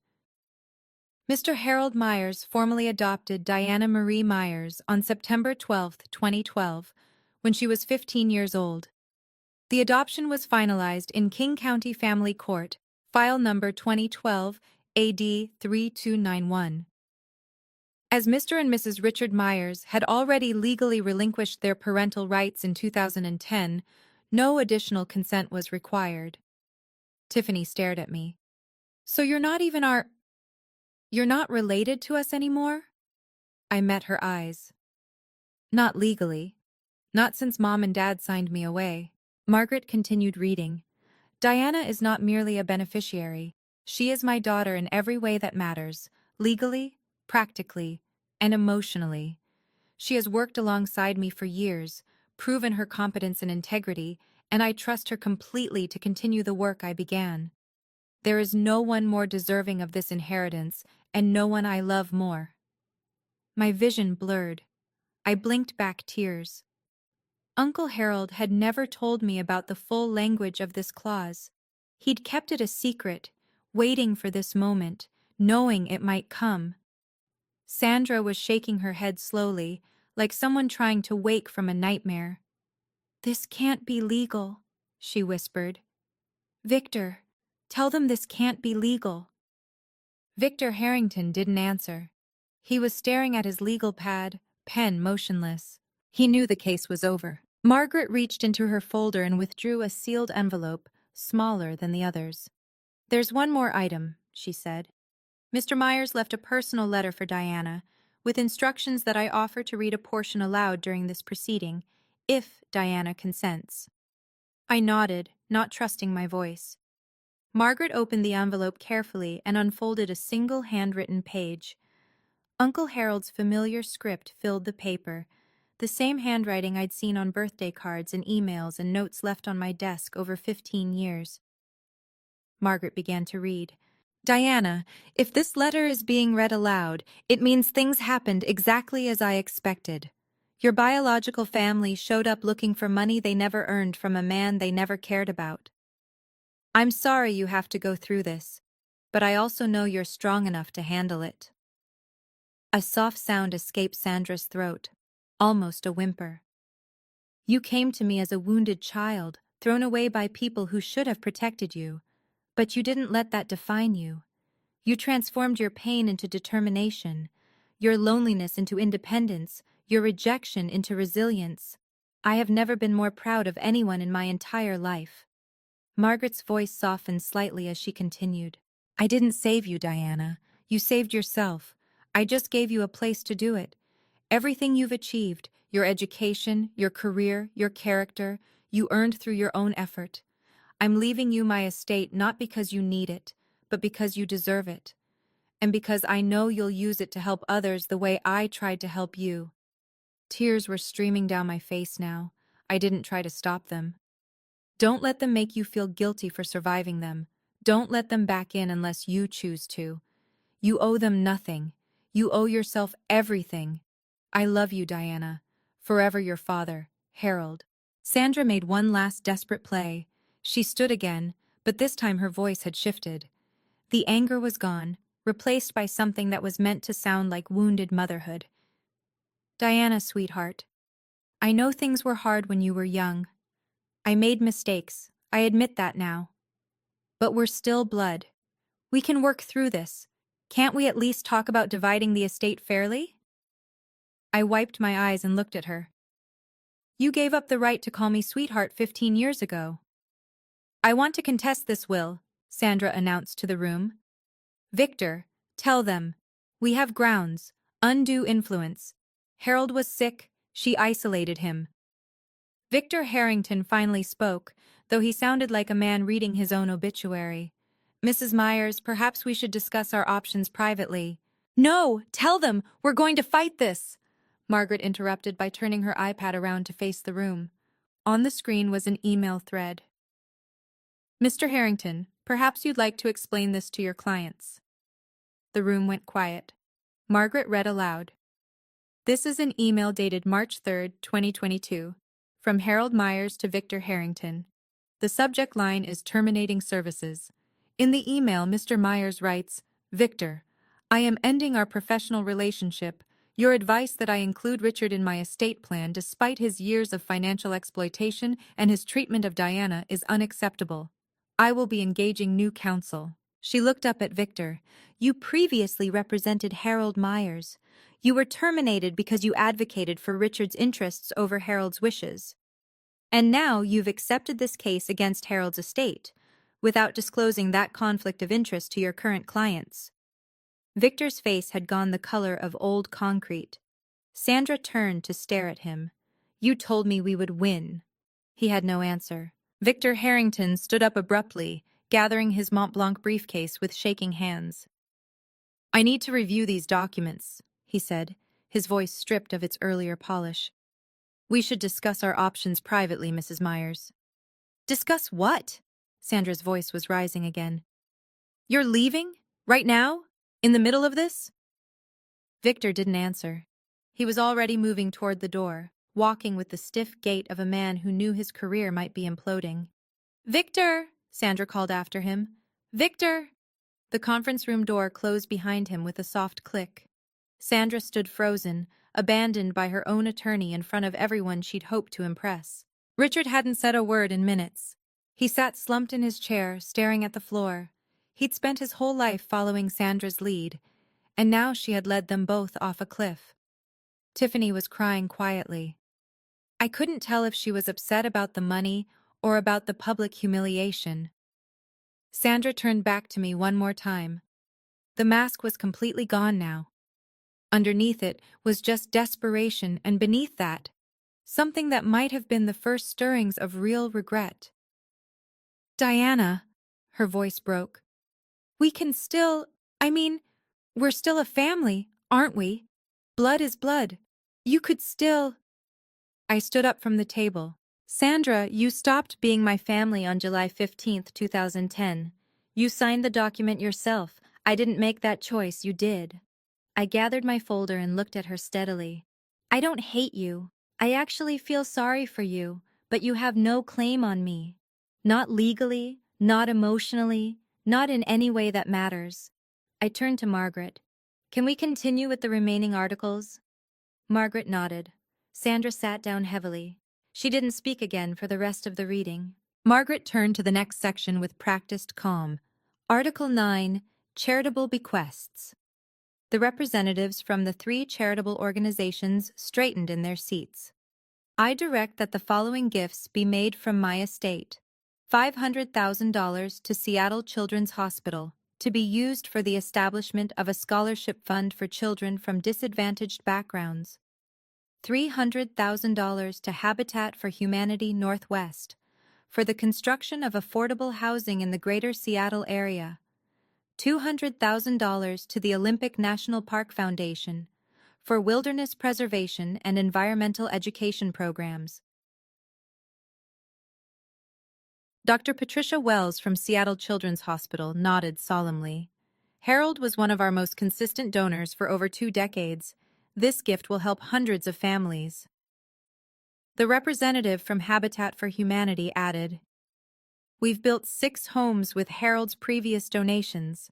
Mr. Harold Myers formally adopted Diana Marie Myers on September 12, 2012, when she was 15 years old. The adoption was finalized in King County Family Court, file number 2012 AD 3291. As Mr. and Mrs. Richard Myers had already legally relinquished their parental rights in 2010, no additional consent was required. Tiffany stared at me. So you're not related to us anymore? I met her eyes. Not legally. Not since Mom and Dad signed me away. Margaret continued reading. Diana is not merely a beneficiary. She is my daughter in every way that matters, legally, practically, and emotionally. She has worked alongside me for years, proven her competence and integrity, and I trust her completely to continue the work I began. There is no one more deserving of this inheritance, and no one I love more. My vision blurred. I blinked back tears. Uncle Harold had never told me about the full language of this clause. He'd kept it a secret, waiting for this moment, knowing it might come. Sandra was shaking her head slowly, like someone trying to wake from a nightmare. This can't be legal, she whispered. Victor, tell them this can't be legal. Victor Harrington didn't answer. He was staring at his legal pad, pen motionless. He knew the case was over. Margaret reached into her folder and withdrew a sealed envelope, smaller than the others. There's one more item, she said. Mr. Myers left a personal letter for Diana, with instructions that I offer to read a portion aloud during this proceeding, if Diana consents. I nodded, not trusting my voice. Margaret opened the envelope carefully and unfolded a single handwritten page. Uncle Harold's familiar script filled the paper, the same handwriting I'd seen on birthday cards and emails and notes left on my desk over 15 years. Margaret began to read. Diana, if this letter is being read aloud, it means things happened exactly as I expected. Your biological family showed up looking for money they never earned from a man they never cared about. I'm sorry you have to go through this, but I also know you're strong enough to handle it. A soft sound escaped Sandra's throat, almost a whimper. You came to me as a wounded child, thrown away by people who should have protected you, but you didn't let that define you. You transformed your pain into determination, your loneliness into independence, your rejection into resilience. I have never been more proud of anyone in my entire life. Margaret's voice softened slightly as she continued. I didn't save you, Diana. You saved yourself. I just gave you a place to do it. Everything you've achieved, your education, your career, your character, you earned through your own effort. I'm leaving you my estate not because you need it, but because you deserve it. And because I know you'll use it to help others the way I tried to help you. Tears were streaming down my face now. I didn't try to stop them. Don't let them make you feel guilty for surviving them. Don't let them back in unless you choose to. You owe them nothing. You owe yourself everything. I love you, Diana. Forever your father, Harold. Sandra made one last desperate play. She stood again, but this time her voice had shifted. The anger was gone, replaced by something that was meant to sound like wounded motherhood. Diana, sweetheart, I know things were hard when you were young. I made mistakes, I admit that now. But we're still blood. We can work through this. Can't we at least talk about dividing the estate fairly? I wiped my eyes and looked at her. You gave up the right to call me sweetheart 15 years ago. I want to contest this will, Sandra announced to the room. Victor, tell them. We have grounds. Undue influence. Harold was sick. She isolated him. Victor Harrington finally spoke, though he sounded like a man reading his own obituary. Mrs. Myers, perhaps we should discuss our options privately. No, tell them, we're going to fight this, Margaret interrupted by turning her iPad around to face the room. On the screen was an email thread. Mr. Harrington, perhaps you'd like to explain this to your clients. The room went quiet. Margaret read aloud. This is an email dated March 3, 2022, from Harold Myers to Victor Harrington. The subject line is terminating services. In the email, Mr. Myers writes, Victor, I am ending our professional relationship. Your advice that I include Richard in my estate plan despite his years of financial exploitation and his treatment of Diana is unacceptable. I will be engaging new counsel. She looked up at Victor. You previously represented Harold Myers. You were terminated because you advocated for Richard's interests over Harold's wishes. And now you've accepted this case against Harold's estate, without disclosing that conflict of interest to your current clients. Victor's face had gone the color of old concrete. Sandra turned to stare at him. You told me we would win. He had no answer. Victor Harrington stood up abruptly, gathering his Mont Blanc briefcase with shaking hands. I need to review these documents, he said, his voice stripped of its earlier polish. We should discuss our options privately, Mrs. Myers. Discuss what? Sandra's voice was rising again. You're leaving? Right now? In the middle of this? Victor didn't answer. He was already moving toward the door, walking with the stiff gait of a man who knew his career might be imploding. Victor! Sandra called after him. Victor! The conference room door closed behind him with a soft click. Sandra stood frozen, abandoned by her own attorney in front of everyone she'd hoped to impress. Richard hadn't said a word in minutes. He sat slumped in his chair, staring at the floor. He'd spent his whole life following Sandra's lead, and now she had led them both off a cliff. Tiffany was crying quietly. I couldn't tell if she was upset about the money or about the public humiliation. Sandra turned back to me one more time. The mask was completely gone now. Underneath it was just desperation, and beneath that, something that might have been the first stirrings of real regret. Diana, her voice broke. We can still, we're still a family, aren't we? Blood is blood. You could still... I stood up from the table. Sandra, you stopped being my family on July 15th, 2010. You signed the document yourself. I didn't make that choice, you did. I gathered my folder and looked at her steadily. I don't hate you. I actually feel sorry for you, but you have no claim on me. Not legally, not emotionally, not in any way that matters. I turned to Margaret. Can we continue with the remaining articles? Margaret nodded. Sandra sat down heavily. She didn't speak again for the rest of the reading. Margaret turned to the next section with practiced calm. Article 9, Charitable Bequests. The representatives from the 3 charitable organizations straightened in their seats. I direct that the following gifts be made from my estate. $500,000 to Seattle Children's Hospital, to be used for the establishment of a scholarship fund for children from disadvantaged backgrounds. $300,000 to Habitat for Humanity Northwest, for the construction of affordable housing in the greater Seattle area. $200,000 to the Olympic National Park Foundation, for wilderness preservation and environmental education programs. Dr. Patricia Wells from Seattle Children's Hospital nodded solemnly. Harold was one of our most consistent donors for over 2 decades. This gift will help hundreds of families. The representative from Habitat for Humanity added, We've built 6 homes with Harold's previous donations.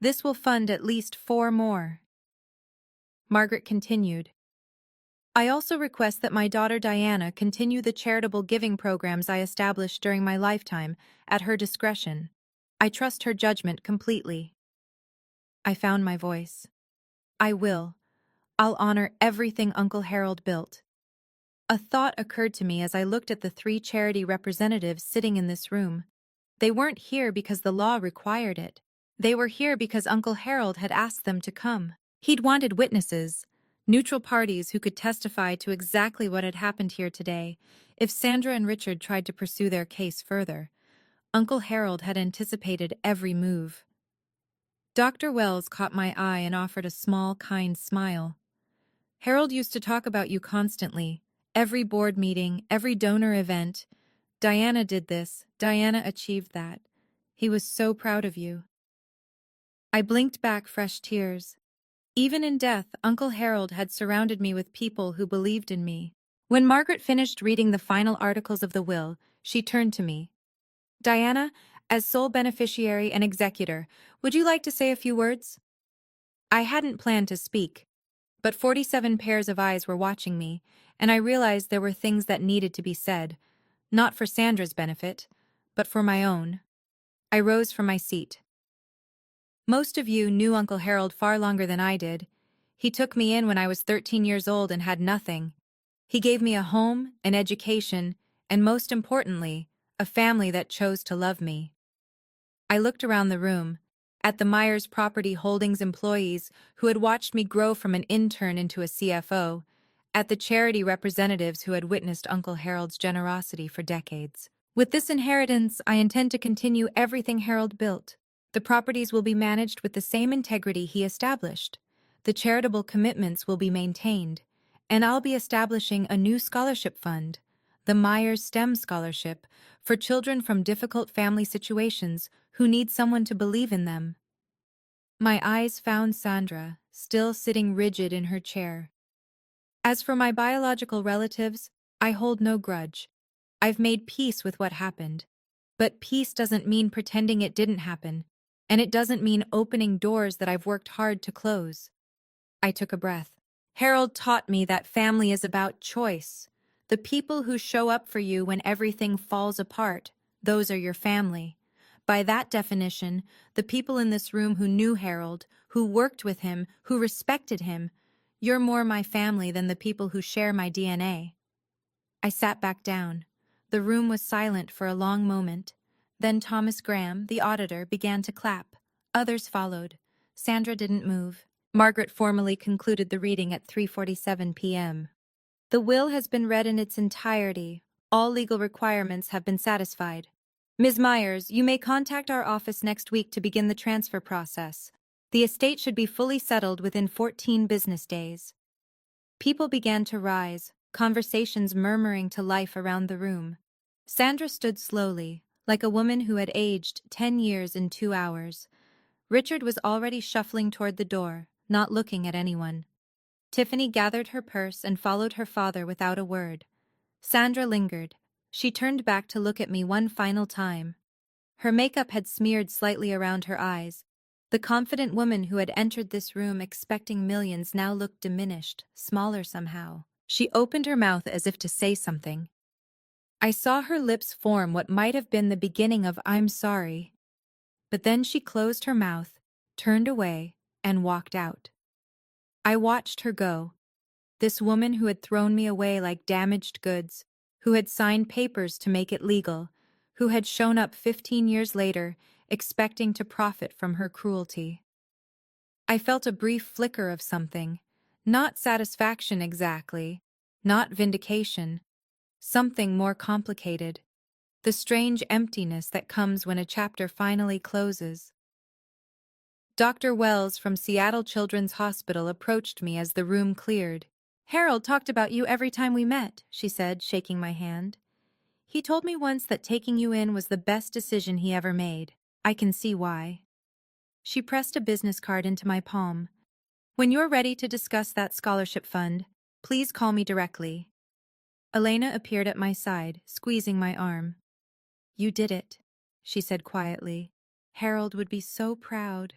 This will fund at least 4 more. Margaret continued. I also request that my daughter Diana continue the charitable giving programs I established during my lifetime, at her discretion. I trust her judgment completely. I found my voice. I will. I'll honor everything Uncle Harold built. A thought occurred to me as I looked at the 3 charity representatives sitting in this room. They weren't here because the law required it. They were here because Uncle Harold had asked them to come. He'd wanted witnesses, neutral parties who could testify to exactly what had happened here today if Sandra and Richard tried to pursue their case further. Uncle Harold had anticipated every move. Dr. Wells caught my eye and offered a small, kind smile. Harold used to talk about you constantly. Every board meeting, every donor event. Diana did this. Diana achieved that. He was so proud of you. I blinked back fresh tears. Even in death, Uncle Harold had surrounded me with people who believed in me. When Margaret finished reading the final articles of the will, she turned to me. Diana, as sole beneficiary and executor, would you like to say a few words? I hadn't planned to speak, but 47 pairs of eyes were watching me, and I realized there were things that needed to be said, not for Sandra's benefit, but for my own. I rose from my seat. Most of you knew Uncle Harold far longer than I did. He took me in when I was 13 years old and had nothing. He gave me a home, an education, and most importantly, a family that chose to love me. I looked around the room, at the Myers Property Holdings employees who had watched me grow from an intern into a CFO, at the charity representatives who had witnessed Uncle Harold's generosity for decades. With this inheritance, I intend to continue everything Harold built. The properties will be managed with the same integrity he established. The charitable commitments will be maintained, and I'll be establishing a new scholarship fund, the Myers STEM Scholarship, for children from difficult family situations who need someone to believe in them. My eyes found Sandra, still sitting rigid in her chair. As for my biological relatives, I hold no grudge. I've made peace with what happened. But peace doesn't mean pretending it didn't happen, and it doesn't mean opening doors that I've worked hard to close. I took a breath. Harold taught me that family is about choice. The people who show up for you when everything falls apart, those are your family. By that definition, the people in this room who knew Harold, who worked with him, who respected him, you're more my family than the people who share my DNA. I sat back down. The room was silent for a long moment. Then Thomas Graham, the auditor, began to clap. Others followed. Sandra didn't move. Margaret formally concluded the reading at 3:47 p.m. The will has been read in its entirety. All legal requirements have been satisfied. Ms. Myers, you may contact our office next week to begin the transfer process. The estate should be fully settled within 14 business days. People began to rise, conversations murmuring to life around the room. Sandra stood slowly, like a woman who had aged 10 years in 2 hours. Richard was already shuffling toward the door, not looking at anyone. Tiffany gathered her purse and followed her father without a word. Sandra lingered. She turned back to look at me one final time. Her makeup had smeared slightly around her eyes. The confident woman who had entered this room expecting millions now looked diminished, smaller somehow. She opened her mouth as if to say something. I saw her lips form what might have been the beginning of "I'm sorry." But then she closed her mouth, turned away, and walked out. I watched her go. This woman who had thrown me away like damaged goods, who had signed papers to make it legal, who had shown up 15 years later, expecting to profit from her cruelty. I felt a brief flicker of something, not satisfaction exactly, not vindication, something more complicated, the strange emptiness that comes when a chapter finally closes. Dr. Wells from Seattle Children's Hospital approached me as the room cleared. "Harold talked about you every time we met," she said, shaking my hand. "He told me once that taking you in was the best decision he ever made. I can see why." She pressed a business card into my palm. "When you're ready to discuss that scholarship fund, please call me directly." Elena appeared at my side, squeezing my arm. "You did it," she said quietly. "Harold would be so proud."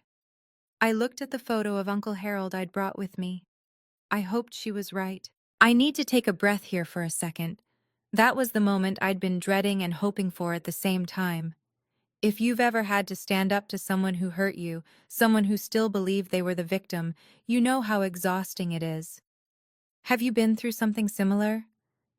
I looked at the photo of Uncle Harold I'd brought with me. I hoped she was right. I need to take a breath here for a second. That was the moment I'd been dreading and hoping for at the same time. If you've ever had to stand up to someone who hurt you, someone who still believed they were the victim, you know how exhausting it is. Have you been through something similar?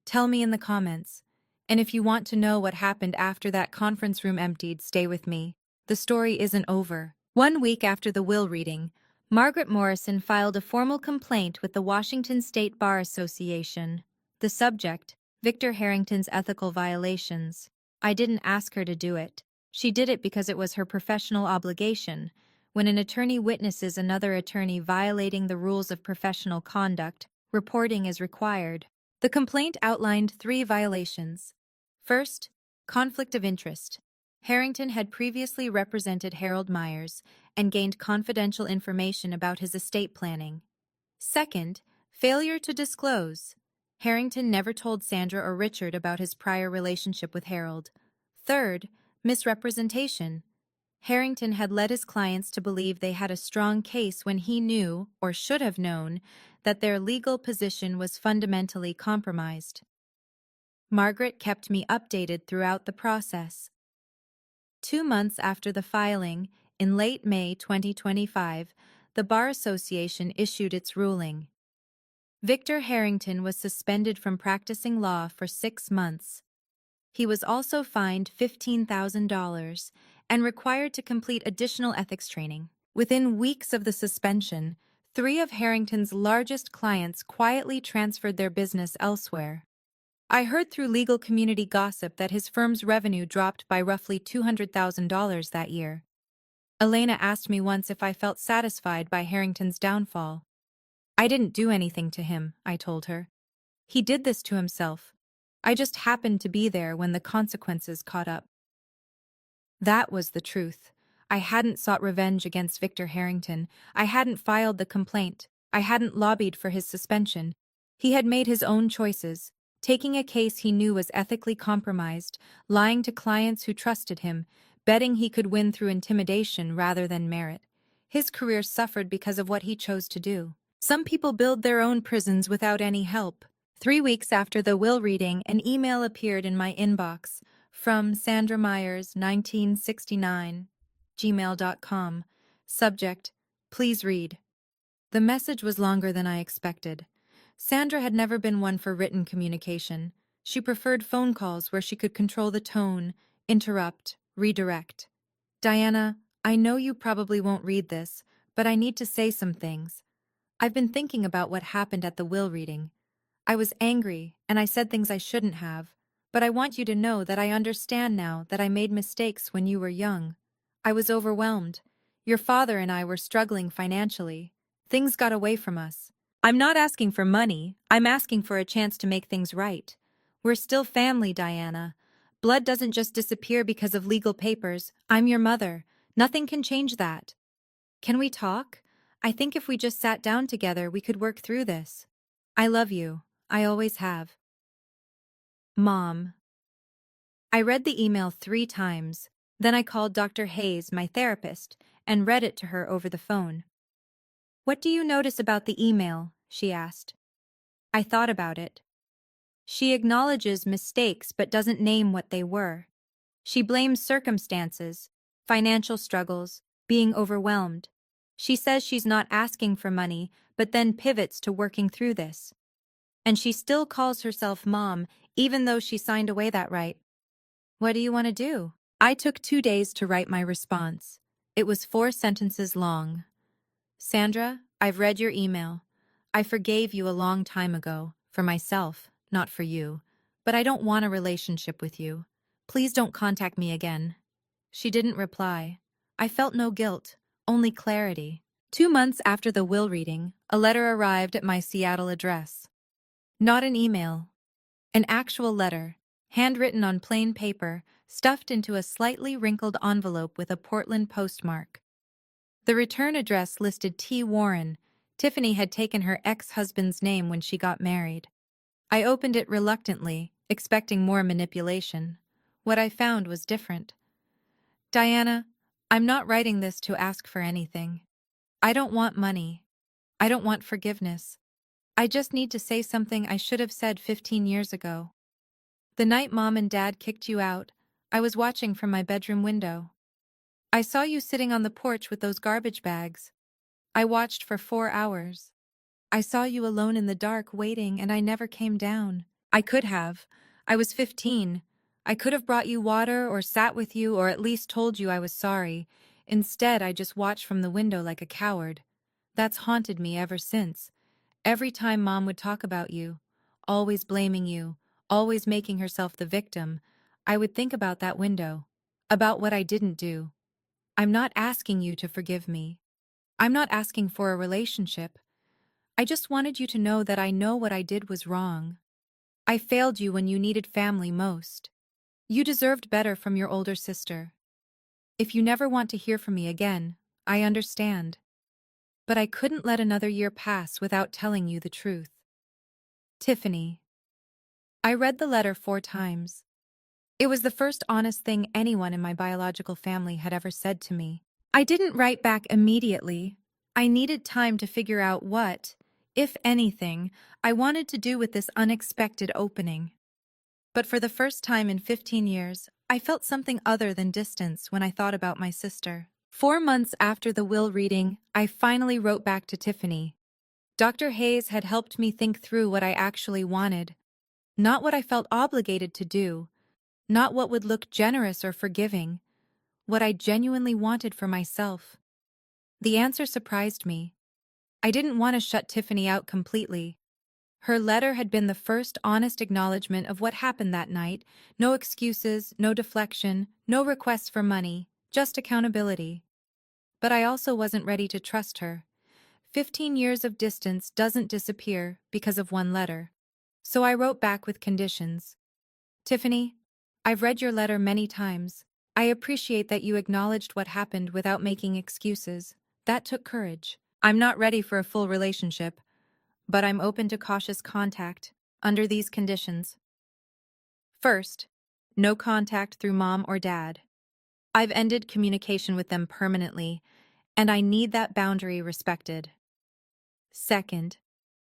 Tell me in the comments. And if you want to know what happened after that conference room emptied, stay with me. The story isn't over. 1 week after the will reading, Margaret Morrison filed a formal complaint with the Washington State Bar Association. The subject, Victor Harrington's ethical violations. I didn't ask her to do it. She did it because it was her professional obligation. When an attorney witnesses another attorney violating the rules of professional conduct, reporting is required. The complaint outlined 3 violations. First, conflict of interest. Harrington had previously represented Harold Myers and gained confidential information about his estate planning. Second, failure to disclose. Harrington never told Sandra or Richard about his prior relationship with Harold. Third, misrepresentation. Harrington had led his clients to believe they had a strong case when he knew, or should have known, that their legal position was fundamentally compromised. Margaret kept me updated throughout the process. 2 months after the filing, in late May 2025, the Bar Association issued its ruling. Victor Harrington was suspended from practicing law for 6 months. He was also fined $15,000 and required to complete additional ethics training. Within weeks of the suspension, 3 of Harrington's largest clients quietly transferred their business elsewhere. I heard through legal community gossip that his firm's revenue dropped by roughly $200,000 that year. Elena asked me once if I felt satisfied by Harrington's downfall. I didn't do anything to him, I told her. He did this to himself. I just happened to be there when the consequences caught up. That was the truth. I hadn't sought revenge against Victor Harrington. I hadn't filed the complaint. I hadn't lobbied for his suspension. He had made his own choices, taking a case he knew was ethically compromised, lying to clients who trusted him, betting he could win through intimidation rather than merit. His career suffered because of what he chose to do. Some people build their own prisons without any help. 3 weeks after the will reading, an email appeared in my inbox from Sandra Myers, 1969, gmail.com. Subject, please read. The message was longer than I expected. Sandra had never been one for written communication. She preferred phone calls where she could control the tone, interrupt, redirect. Diana, I know you probably won't read this, but I need to say some things. I've been thinking about what happened at the will reading. I was angry, and I said things I shouldn't have, but I want you to know that I understand now that I made mistakes when you were young. I was overwhelmed. Your father and I were struggling financially. Things got away from us. I'm not asking for money, I'm asking for a chance to make things right. We're still family, Diana. Blood doesn't just disappear because of legal papers. I'm your mother. Nothing can change that. Can we talk? I think if we just sat down together, we could work through this. I love you. I always have. Mom. I read the email 3 times. Then I called Dr. Hayes, my therapist, and read it to her over the phone. What do you notice about the email? She asked. I thought about it. She acknowledges mistakes but doesn't name what they were. She blames circumstances, financial struggles, being overwhelmed. She says she's not asking for money, but then pivots to working through this. And she still calls herself mom, even though she signed away that right. What do you want to do? I took 2 days to write my response. It was 4 sentences long. Sandra, I've read your email. I forgave you a long time ago, for myself, not for you. But I don't want a relationship with you. Please don't contact me again. She didn't reply. I felt no guilt, only clarity. 2 months after the will reading, a letter arrived at my Seattle address. Not an email. An actual letter, handwritten on plain paper, stuffed into a slightly wrinkled envelope with a Portland postmark. The return address listed T. Warren. Tiffany had taken her ex-husband's name when she got married. I opened it reluctantly, expecting more manipulation. What I found was different. Diana, I'm not writing this to ask for anything. I don't want money. I don't want forgiveness. I just need to say something I should have said 15 years ago. The night Mom and Dad kicked you out, I was watching from my bedroom window. I saw you sitting on the porch with those garbage bags. I watched for 4 hours. I saw you alone in the dark waiting and I never came down. I could have. I was 15. I could have brought you water or sat with you or at least told you I was sorry. Instead, I just watched from the window like a coward. That's haunted me ever since. Every time Mom would talk about you, always blaming you, always making herself the victim, I would think about that window, about what I didn't do. I'm not asking you to forgive me. I'm not asking for a relationship. I just wanted you to know that I know what I did was wrong. I failed you when you needed family most. You deserved better from your older sister. If you never want to hear from me again, I understand. But I couldn't let another year pass without telling you the truth. Tiffany. I read the letter 4 times. It was the first honest thing anyone in my biological family had ever said to me. I didn't write back immediately. I needed time to figure out what, if anything, I wanted to do with this unexpected opening. But for the first time in 15 years, I felt something other than distance when I thought about my sister. 4 months after the will reading, I finally wrote back to Tiffany. Dr. Hayes had helped me think through what I actually wanted, not what I felt obligated to do, not what would look generous or forgiving, what I genuinely wanted for myself. The answer surprised me. I didn't want to shut Tiffany out completely. Her letter had been the first honest acknowledgement of what happened that night. No excuses, no deflection, no requests for money, just accountability. But I also wasn't ready to trust her. 15 years of distance doesn't disappear because of one letter. So I wrote back with conditions. Tiffany, I've read your letter many times. I appreciate that you acknowledged what happened without making excuses. That took courage. I'm not ready for a full relationship, but I'm open to cautious contact under these conditions. First, no contact through Mom or Dad. I've ended communication with them permanently, and I need that boundary respected. Second,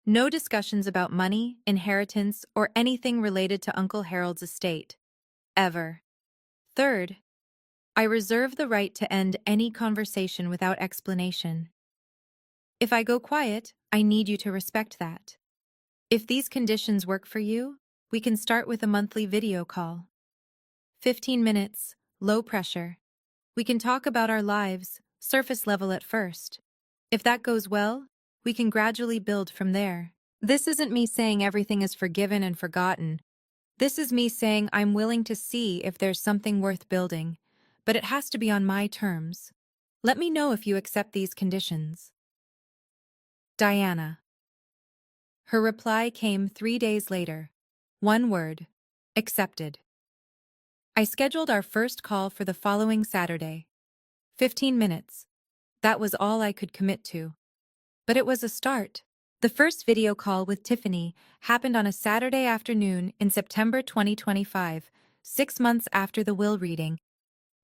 no discussions about money, inheritance, or anything related to Uncle Harold's estate. Ever. Third, I reserve the right to end any conversation without explanation. If I go quiet, I need you to respect that. If these conditions work for you, we can start with a monthly video call. 15 minutes, low pressure. We can talk about our lives, surface level at first. If that goes well, we can gradually build from there. This isn't me saying everything is forgiven and forgotten. This is me saying I'm willing to see if there's something worth building, but it has to be on my terms. Let me know if you accept these conditions. Diana. Her reply came 3 days later. One word. Accepted. I scheduled our first call for the following Saturday. 15 minutes. That was all I could commit to. But it was a start. The first video call with Tiffany happened on a Saturday afternoon in September 2025, 6 months after the will reading.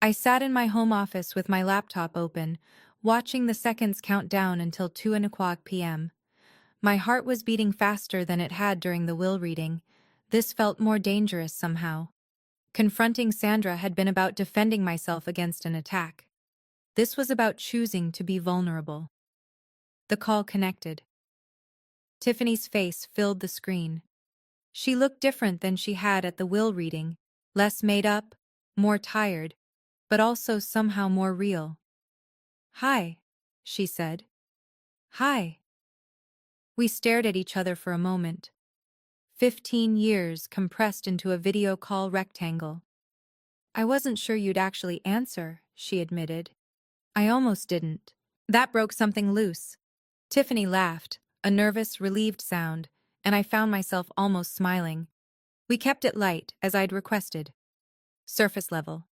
I sat in my home office with my laptop open, watching the seconds count down until 2:00 p.m. My heart was beating faster than it had during the will reading. This felt more dangerous somehow. Confronting Sandra had been about defending myself against an attack. This was about choosing to be vulnerable. The call connected. Tiffany's face filled the screen. She looked different than she had at the will reading, less made up, more tired, but also somehow more real. "Hi," she said. "Hi." We stared at each other for a moment. 15 years compressed into a video call rectangle. "I wasn't sure you'd actually answer," she admitted. "I almost didn't." That broke something loose. Tiffany laughed, a nervous, relieved sound, and I found myself almost smiling. We kept it light, as I'd requested. Surface level.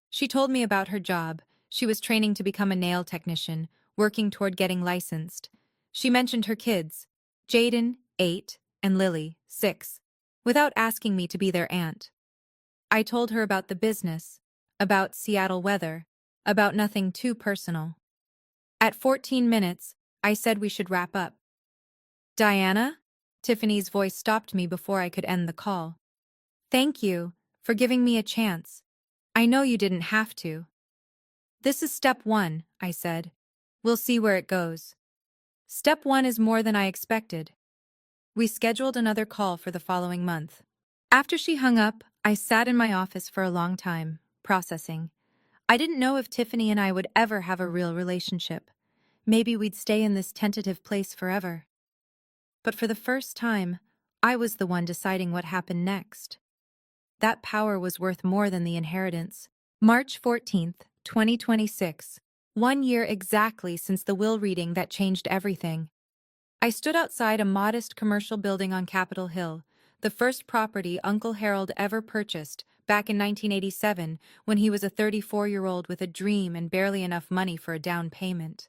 She told me about her job. She was training to become a nail technician, working toward getting licensed. She mentioned her kids, Jaden, 8, and Lily, 6, without asking me to be their aunt. I told her about the business, about Seattle weather, about nothing too personal. At 14 minutes, I said we should wrap up. Diana? Tiffany's voice stopped me before I could end the call. Thank you for giving me a chance. I know you didn't have to. This is step one, I said. We'll see where it goes. Step one is more than I expected. We scheduled another call for the following month. After she hung up, I sat in my office for a long time, processing. I didn't know if Tiffany and I would ever have a real relationship. Maybe we'd stay in this tentative place forever. But for the first time, I was the one deciding what happened next. That power was worth more than the inheritance. March 14th, 2026. 1 year exactly since the will reading that changed everything. I stood outside a modest commercial building on Capitol Hill, the first property Uncle Harold ever purchased, back in 1987, when he was a 34-year-old with a dream and barely enough money for a down payment.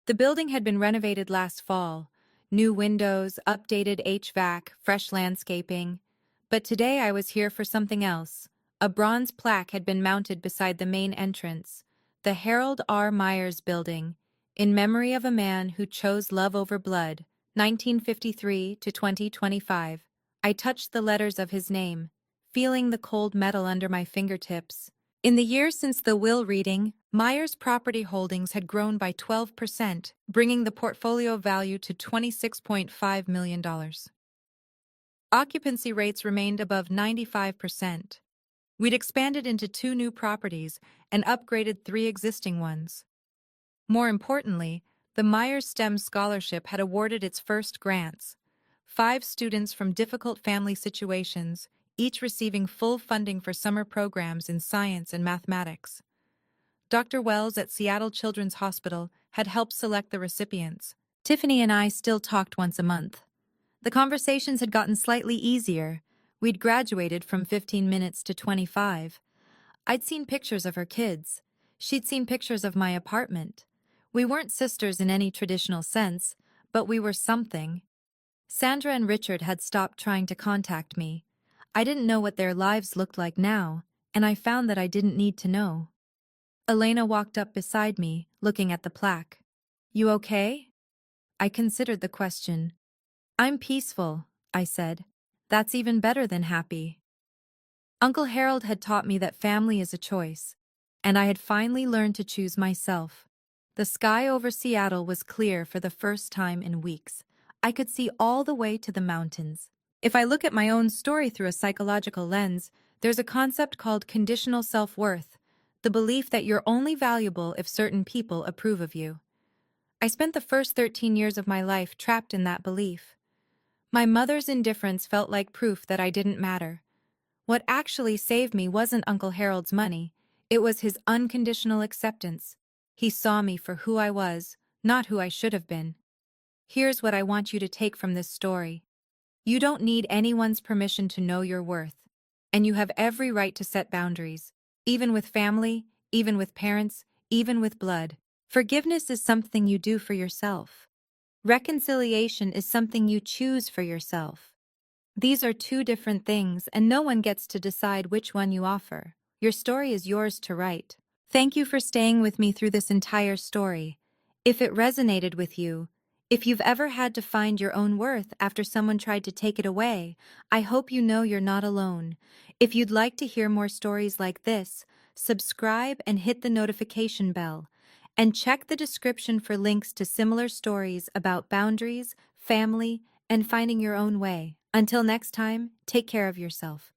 The building had been renovated last fall. New windows, updated HVAC, fresh landscaping. But today I was here for something else. A bronze plaque had been mounted beside the main entrance, the Harold R. Myers Building, in memory of a man who chose love over blood, 1953 to 2025. I touched the letters of his name, feeling the cold metal under my fingertips. In the years since the will reading, Myers' property holdings had grown by 12%, bringing the portfolio value to $26.5 million. Occupancy rates remained above 95%. We'd expanded into 2 new properties and upgraded 3 existing ones. More importantly, the Myers STEM Scholarship had awarded its first grants. 5 students from difficult family situations, each receiving full funding for summer programs in science and mathematics. Dr. Wells at Seattle Children's Hospital had helped select the recipients. Tiffany and I still talked once a month. The conversations had gotten slightly easier. We'd graduated from 15 minutes to 25. I'd seen pictures of her kids. She'd seen pictures of my apartment. We weren't sisters in any traditional sense, but we were something. Sandra and Richard had stopped trying to contact me. I didn't know what their lives looked like now, and I found that I didn't need to know. Elena walked up beside me, looking at the plaque. You okay? I considered the question. I'm peaceful, I said. That's even better than happy. Uncle Harold had taught me that family is a choice, and I had finally learned to choose myself. The sky over Seattle was clear for the first time in weeks. I could see all the way to the mountains. If I look at my own story through a psychological lens, there's a concept called conditional self-worth, the belief that you're only valuable if certain people approve of you. I spent the first 13 years of my life trapped in that belief. My mother's indifference felt like proof that I didn't matter. What actually saved me wasn't Uncle Harold's money, it was his unconditional acceptance. He saw me for who I was, not who I should have been. Here's what I want you to take from this story. You don't need anyone's permission to know your worth, and you have every right to set boundaries, even with family, even with parents, even with blood. Forgiveness is something you do for yourself. Reconciliation is something you choose for yourself. These are 2 different things, and no one gets to decide which one you offer. Your story is yours to write. Thank you for staying with me through this entire story. If it resonated with you, if you've ever had to find your own worth after someone tried to take it away, I hope you know you're not alone. If you'd like to hear more stories like this, subscribe and hit the notification bell. And check the description for links to similar stories about boundaries, family, and finding your own way. Until next time, take care of yourself.